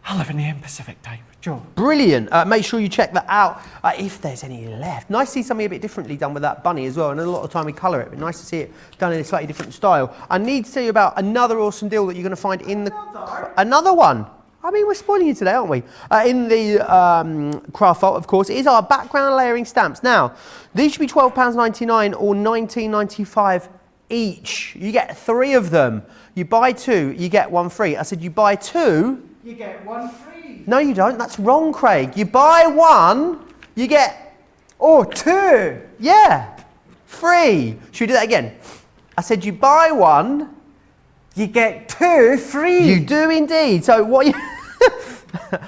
11 a.m. Pacific Time. Joe. Brilliant. Make sure you check that out if there's any left. Nice to see something a bit differently done with that bunny as well. And a lot of time we colour it, but nice to see it done in a slightly different style. I need to tell you about another awesome deal that you're going to find in the... Another one. I mean, we're spoiling you today, aren't we? In the craft vault, of course, is our background layering stamps. Now, these should be £12.99 or $19.95 each. You get 3 of them. You buy 2, you get 1 free. I said you buy 2... You get 1 free. No, you don't. That's wrong, Craig. You buy 1, you get... Oh, 2. Yeah, free. Should we do that again? I said you buy 1. You get 2 free. You do indeed. So what you...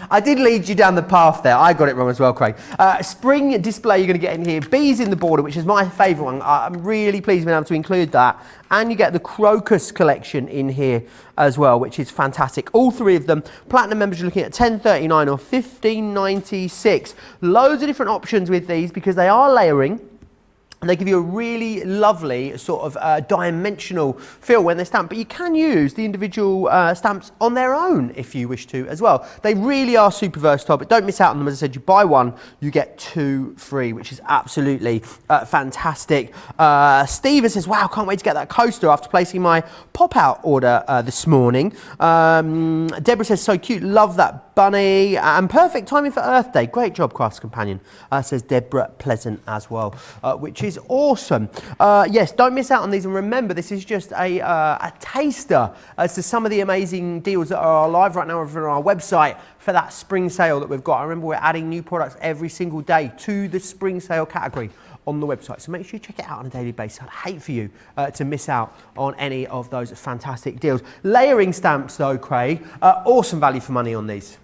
I did lead you down the path there. I got it wrong as well, Craig. Spring display you're going to get in here. Bees in the border, which is my favourite one. I'm really pleased being able to include that. And you get the Crocus collection in here as well, which is fantastic. All three of them. Platinum members are looking at $10.39 or $15.96. Loads of different options with these because they are layering. And they give you a really lovely sort of dimensional feel when they're stamped. But you can use the individual stamps on their own if you wish to as well. They really are super versatile, but don't miss out on them. As I said, you buy one, you get 2 free, which is absolutely fantastic. Steven says, wow, can't wait to get that coaster after placing my pop-out order this morning. Deborah says, so cute, love that bunny. And perfect timing for Earth Day. Great job, Crafts Companion, says Deborah Pleasant as well, which is awesome. Yes, don't miss out on these, and remember this is just a taster as to some of the amazing deals that are live right now over on our website for that spring sale that we've got. I remember we're adding new products every single day to the spring sale category on the website, so make sure you check it out on a daily basis. I'd hate for you to miss out on any of those fantastic deals. Layering stamps though, Craig, awesome value for money on these.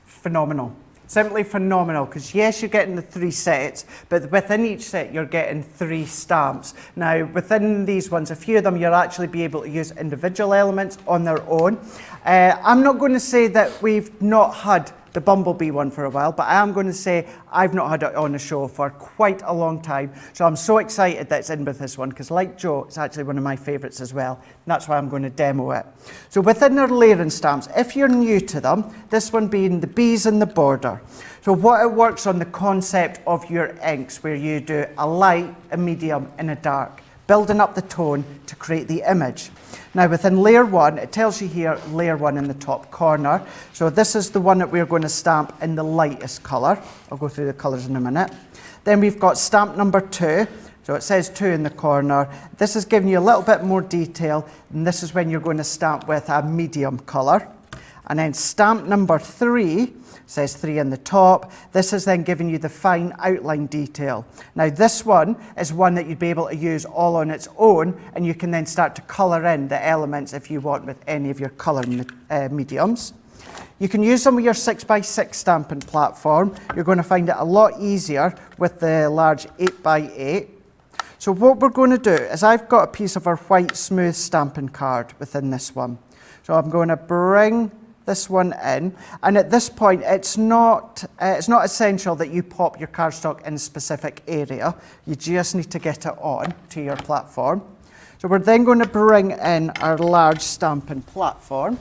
Phenomenal. Simply phenomenal, because yes, you're getting the 3 sets, but within each set you're getting 3 stamps. Now within these ones, a few of them you'll actually be able to use individual elements on their own. I'm not going to say that we've not had the Bumblebee one for a while, but I am going to say I've not had it on the show for quite a long time. So I'm so excited that it's in with this one, because like Joe, it's actually one of my favourites as well. And that's why I'm going to demo it. So within our layering stamps, if you're new to them, this one being the bees in the border. So what it works on the concept of your inks, where you do a light, a medium and a dark, building up the tone to create the image. Now within layer 1, it tells you here layer 1 in the top corner. So this is the one that we're going to stamp in the lightest colour. I'll go through the colours in a minute. Then we've got stamp number 2. So it says 2 in the corner. This is giving you a little bit more detail, and this is when you're going to stamp with a medium colour. And then stamp number 3 says 3 in the top. This is then giving you the fine outline detail. Now this one is one that you'd be able to use all on its own, and you can then start to colour in the elements if you want with any of your colour mediums. You can use them with your 6x6 stamping platform. You're going to find it a lot easier with the large 8x8. So what we're going to do is I've got a piece of our white smooth stamping card within this one. So I'm going to bring this one in, and at this point it's not essential that you pop your cardstock in a specific area. You just need to get it on to your platform. So we're then going to bring in our large stamping platform.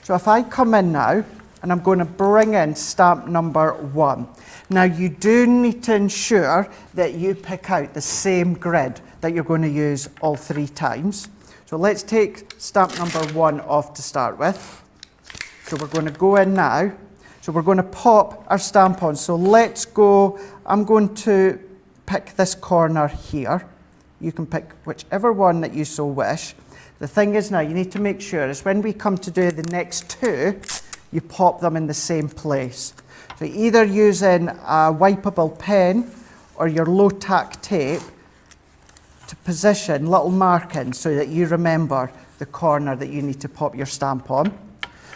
So if I come in now, and I'm going to bring in stamp number 1. Now you do need to ensure that you pick out the same grid that you're going to use all 3 times. So let's take stamp number 1 off to start with. So we're going to go in now. So we're going to pop our stamp on. So let's go, I'm going to pick this corner here. You can pick whichever one that you so wish. The thing is now, you need to make sure is when we come to do the next 2, you pop them in the same place. So either using a wipeable pen or your low tack tape to position little markings so that you remember the corner that you need to pop your stamp on.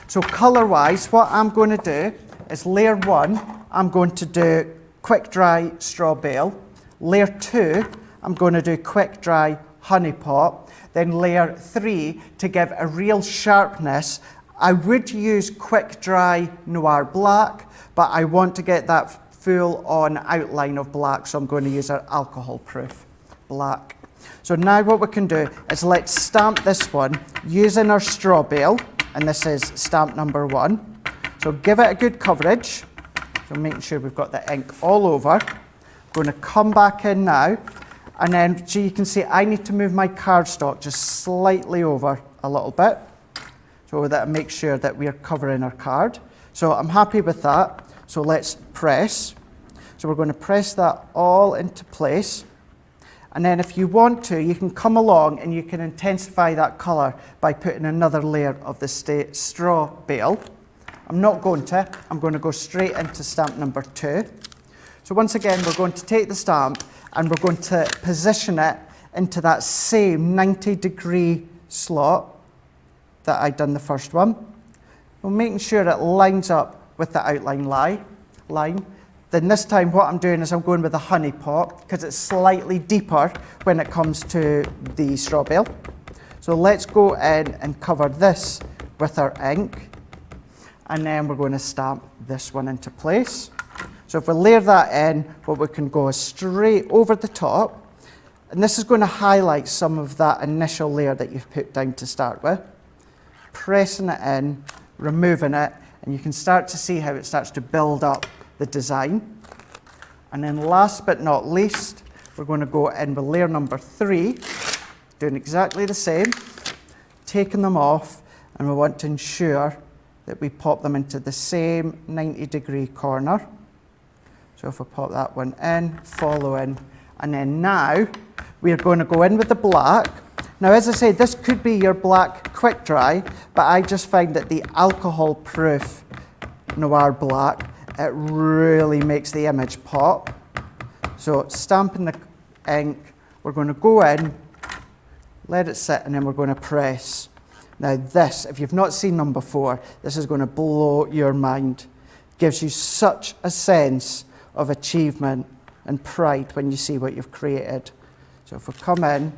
So colour-wise, what I'm going to do is layer 1, I'm going to do quick dry straw bale. Layer 2, I'm going to do quick dry honey pot. Then layer 3, to give a real sharpness, I would use quick dry noir black, but I want to get that full on outline of black, so I'm going to use our alcohol proof black. So now what we can do is let's stamp this one using our straw bale. And this is stamp number 1. So give it a good coverage. So making sure we've got the ink all over. I'm going to come back in now. And then, so you can see I need to move my cardstock just slightly over a little bit. So that makes sure that we are covering our card. So I'm happy with that. So let's press. So we're going to press that all into place. And then if you want to, you can come along and you can intensify that colour by putting another layer of the straw bale. I'm not going to. I'm going to go straight into stamp number 2. So once again, we're going to take the stamp and we're going to position it into that same 90-degree slot that I'd done the first one. We're making sure it lines up with the outline line. Then this time what I'm doing is I'm going with the honey pot because it's slightly deeper when it comes to the straw bale. So let's go in and cover this with our ink, and then we're going to stamp this one into place. So if we layer that in, what we can go is straight over the top, and this is going to highlight some of that initial layer that you've put down to start with. Pressing it in, removing it, and you can start to see how it starts to build up the design. And then last but not least, we're going to go in with layer number 3, doing exactly the same, taking them off, and we want to ensure that we pop them into the same 90-degree corner. So if we pop that one in, follow in, and then now we're going to go in with the black. Now, as I said, this could be your black quick dry, but I just find that the alcohol-proof Noir black, it really makes the image pop. So stamping the ink, we're going to go in, let it sit, and then we're going to press. Now this, if you've not seen them before, this is going to blow your mind. Gives you such a sense of achievement and pride when you see what you've created. So if we come in,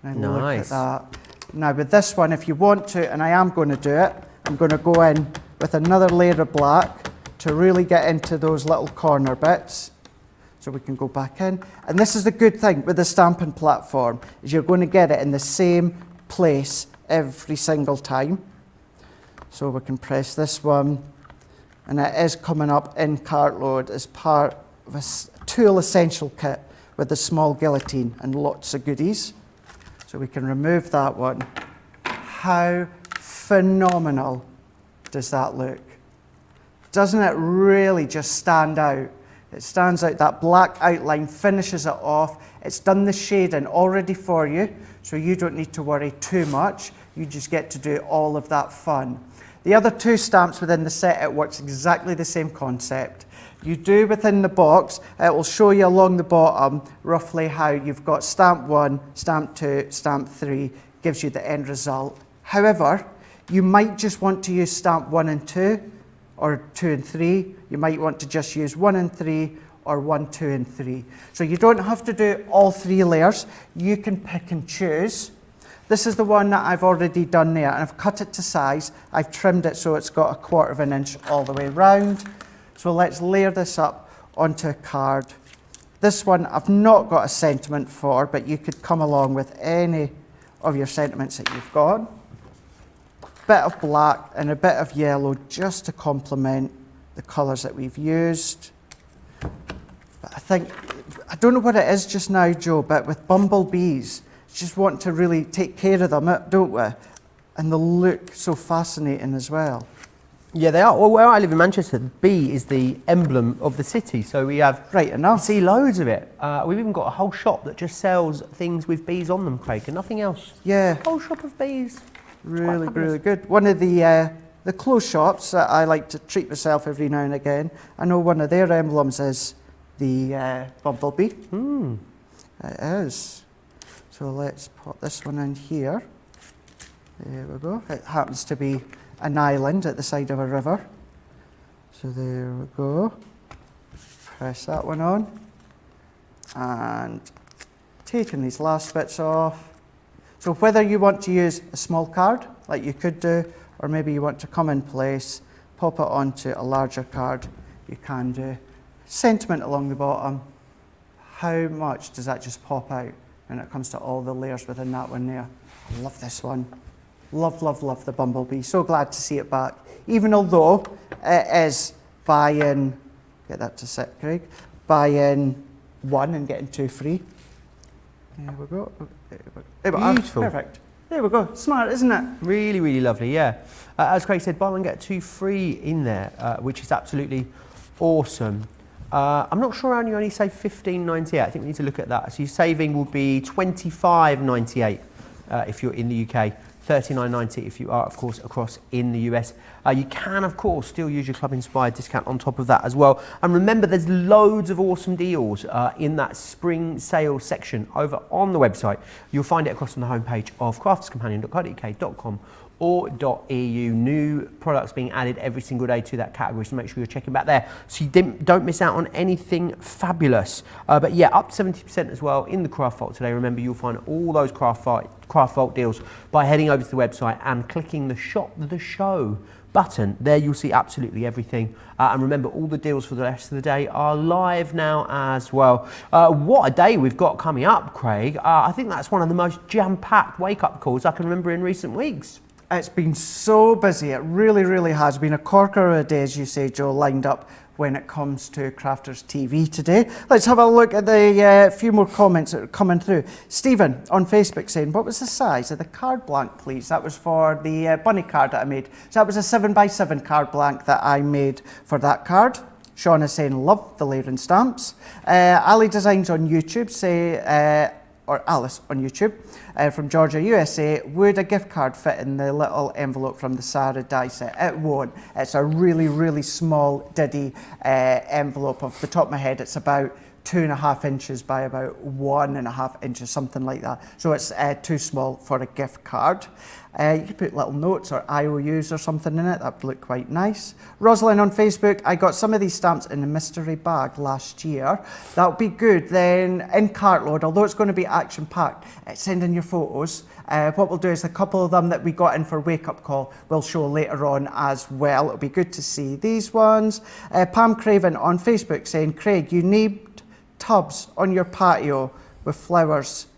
and look at that. Now with this one, if you want to, and I am going to do it, I'm going to go in with another layer of black to really get into those little corner bits. So we can go back in. And this is the good thing with the stamping platform, is you're going to get it in the same place every single time. So we can press this one, and it is coming up in cartload as part of a tool essential kit with a small guillotine and lots of goodies. So we can remove that one. How phenomenal does that look? Doesn't it really just stand out? It stands out, that black outline finishes it off. It's done the shading already for you, so you don't need to worry too much. You just get to do all of that fun. The other 2 stamps within the set, it works exactly the same concept. You do within the box, it will show you along the bottom roughly how you've got stamp 1, stamp 2, stamp 3, gives you the end result. However, you might just want to use stamp 1 and 2, or 2 and 3. You might want to just use 1 and 3, or 1, 2 and 3. So you don't have to do all 3 layers. You can pick and choose. This is the one that I've already done there, and I've cut it to size. I've trimmed it so it's got 1/4 inch all the way round. So let's layer this up onto a card. This one I've not got a sentiment for, but you could come along with any of your sentiments that you've got. Bit of black and a bit of yellow just to complement the colours that we've used. But I don't know what it is just now, Joe, but with bumblebees, just want to really take care of them, don't we? And they look so fascinating as well. Yeah, they are. Well, where I live in Manchester, the bee is the emblem of the city. So we have, right enough. We see loads of it. We've even got a whole shop that just sells things with bees on them, Craig, and nothing else. Yeah. A whole shop of bees. Really, really good. One of the clothes shops that I like to treat myself every now and again, I know one of their emblems is the bumblebee. It is. So let's pop this one in here. There we go. It happens to be an island at the side of a river. So there we go. Press that one on. And taking these last bits off. So whether you want to use a small card, like you could do, or maybe you want to come in place, pop it onto a larger card, you can do. Sentiment along the bottom. How much does that just pop out when it comes to all the layers within that one there? I love this one. Love, love, love the bumblebee. So glad to see it back. Even although it is buying, get that to sit, Craig, buying 1 and getting 2 free. There we go. Beautiful. Perfect. There we go. Smart, isn't it? Really, really lovely, yeah. As Craig said, buy 1, get 2 free in there, which is absolutely awesome. I'm not sure how you only save $15.98. I think we need to look at that. So your saving will be $25.98 if you're in the UK. $39.90 if you are, of course, across in the US. You can, of course, still use your Club Inspired discount on top of that as well. And remember, there's loads of awesome deals in that spring sale section over on the website. You'll find it across on the homepage of crafterscompanion.co.uk.com or.eu. New products being added every single day to that category, so make sure you're checking back there so you don't miss out on anything fabulous. But yeah, up to 70% as well in the Craft Vault today. Remember, you'll find all those Craft Vault deals by heading over to the website and clicking the Shop the Show button. There you'll see absolutely everything. And remember, all the deals for the rest of the day are live now as well. What a day we've got coming up, Craig. I think that's one of the most jam-packed wake-up calls I can remember in recent weeks. It's been so busy. It really, really has been a corker of a day, as you say, Joe, lined up when it comes to Crafters TV today. Let's have a look at the few more comments that are coming through. Stephen on Facebook saying, what was the size of the card blank, please? That was for the bunny card that I made. So that was a 7x7 card blank that I made for that card. Sean is saying, love the layering stamps. Ali Designs on YouTube say, or Alice on YouTube, from Georgia, USA, would a gift card fit in the little envelope from the Sarah die set? It won't. It's a really, really small diddy envelope. Off the top of my head, it's about 2.5 inches by about 1.5 inches, something like that. So it's too small for a gift card. You could put little notes or IOUs or something in it. That would look quite nice. Rosalind on Facebook, I got some of these stamps in a mystery bag last year. That would be good. Then in Cartload, although it's going to be action-packed, send in your photos. What we'll do is a couple of them that we got in for Wake Up Call we'll show later on as well. It'll be good to see these ones. Pam Craven on Facebook saying, Craig, you need tubs on your patio with flowers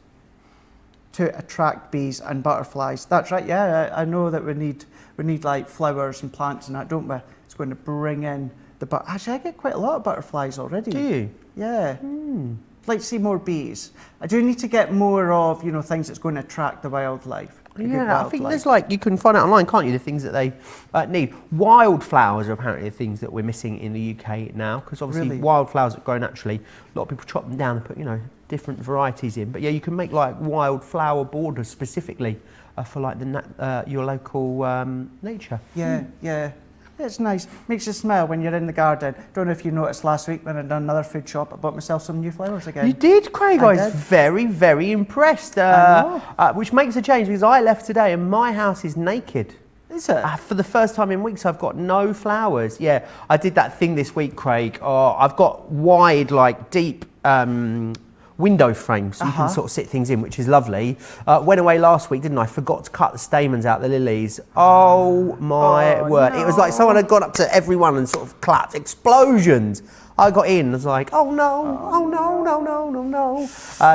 to attract bees and butterflies. That's right, yeah, I know that we need like flowers and plants and that, don't we? It's going to bring in the actually I get quite a lot of butterflies already. Do you? Yeah. I'd like to see more bees. I do need to get more of, things that's going to attract the wildlife. Yeah, I think there's you can find out online, can't you, the things that they need. Wildflowers are apparently the things that we're missing in the UK now, because obviously Really? wildflowers that grow naturally, a lot of people chop them down and put, different varieties in. But yeah, you can make like wildflower borders specifically for like your local nature. Yeah, yeah. It's nice. Makes you smile when you're in the garden. Don't know if you noticed last week when I'd done another food shop, I bought myself some new flowers again. You did, Craig. I was very, very impressed. Which makes a change because I left today and my house is naked. Is it? For the first time in weeks, I've got no flowers. Yeah, I did that thing this week, Craig. I've got wide, deep window frames so you can sort of sit things in, which is lovely. Went away last week, didn't I? Forgot to cut the stamens out the lilies. Oh my word. No. It was like someone had gone up to everyone and sort of clapped. Explosions. I got in, I was like, oh no.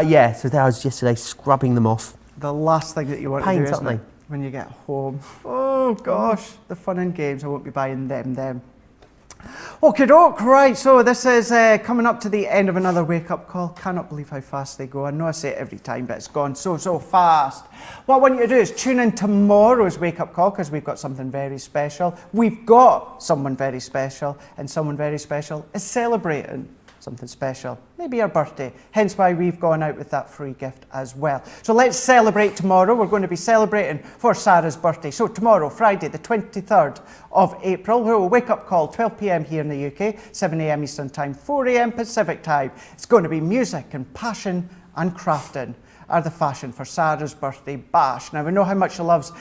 Yeah, so that was yesterday scrubbing them off. The last thing that you want to do, isn't it? When you get home. Oh gosh, the fun and games. I won't be buying them. Okay, doke, right, so this is coming up to the end of another wake-up call. Cannot believe how fast they go. I know I say it every time, but it's gone so fast. What I want you to do is tune in tomorrow's wake-up call because we've got something very special. We've got someone very special, and someone very special is celebrating something special, maybe our birthday, hence why we've gone out with that free gift as well. So let's celebrate tomorrow. We're going to be celebrating for Sarah's birthday. So tomorrow, Friday, the 23rd of April, we'll wake up call 12 p.m. here in the UK, 7 a.m. Eastern Time, 4 a.m. Pacific Time. It's going to be music and passion and crafting are the fashion for Sarah's birthday bash. Now we know how much she loves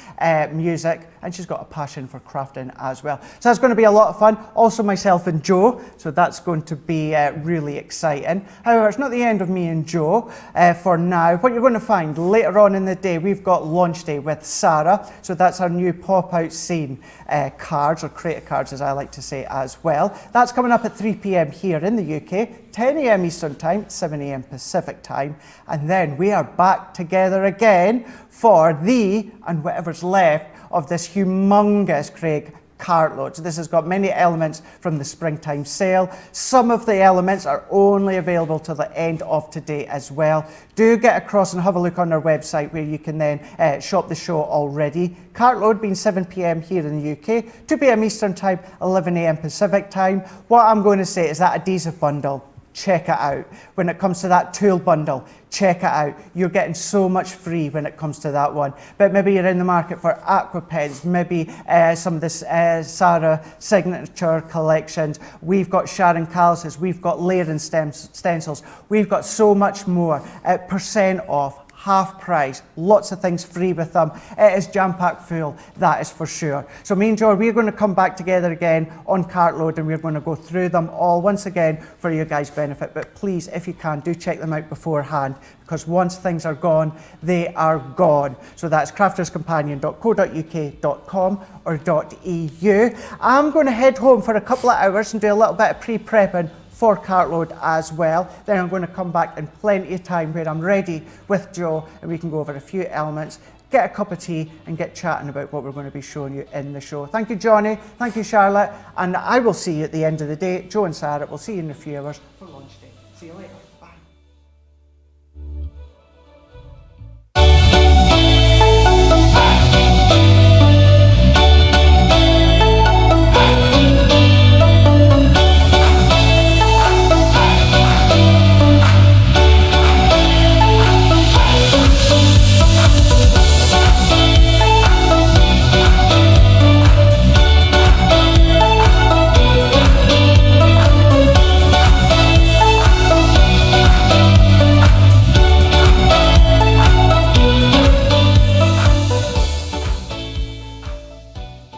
music and she's got a passion for crafting as well. So that's going to be a lot of fun. Also myself and Joe, so that's going to be really exciting. However, it's not the end of me and Joe for now. What you're going to find later on in the day, we've got launch day with Sarah. So that's our new pop-out scene cards, or creative cards as I like to say as well. That's coming up at 3 p.m. here in the UK, 10 a.m. Eastern Time, 7 a.m. Pacific Time. And then we are back together again for and whatever's left of this humongous Craig cartload. So this has got many elements from the springtime sale. Some of the elements are only available till the end of today as well. Do get across and have a look on our website where you can then shop the show already. Cartload being 7 p.m. here in the UK, 2 p.m. Eastern Time, 11 a.m. Pacific Time. What I'm going to say is that adhesive bundle, check it out. When it comes to that tool bundle, check it out. You're getting so much free when it comes to that one. But maybe you're in the market for aqua pens, maybe some of this Sarah signature collections. We've got Sharon Callises, we've got layering stencils. We've got so much more. Percent off, half price, lots of things free with them. It is jam-packed full, that is for sure. So me and Joy, we're going to come back together again on Cartload and we're going to go through them all once again for your guys' benefit. But please, if you can, do check them out beforehand, because once things are gone, they are gone. So that's crafterscompanion.co.uk.com or .eu. I'm going to head home for a couple of hours and do a little bit of pre-prepping for Cartload as well. Then I'm going to come back in plenty of time where I'm ready with Joe and we can go over a few elements, get a cup of tea and get chatting about what we're going to be showing you in the show. Thank you, Johnny. Thank you, Charlotte. And I will see you at the end of the day. Joe and Sarah, we'll see you in a few hours for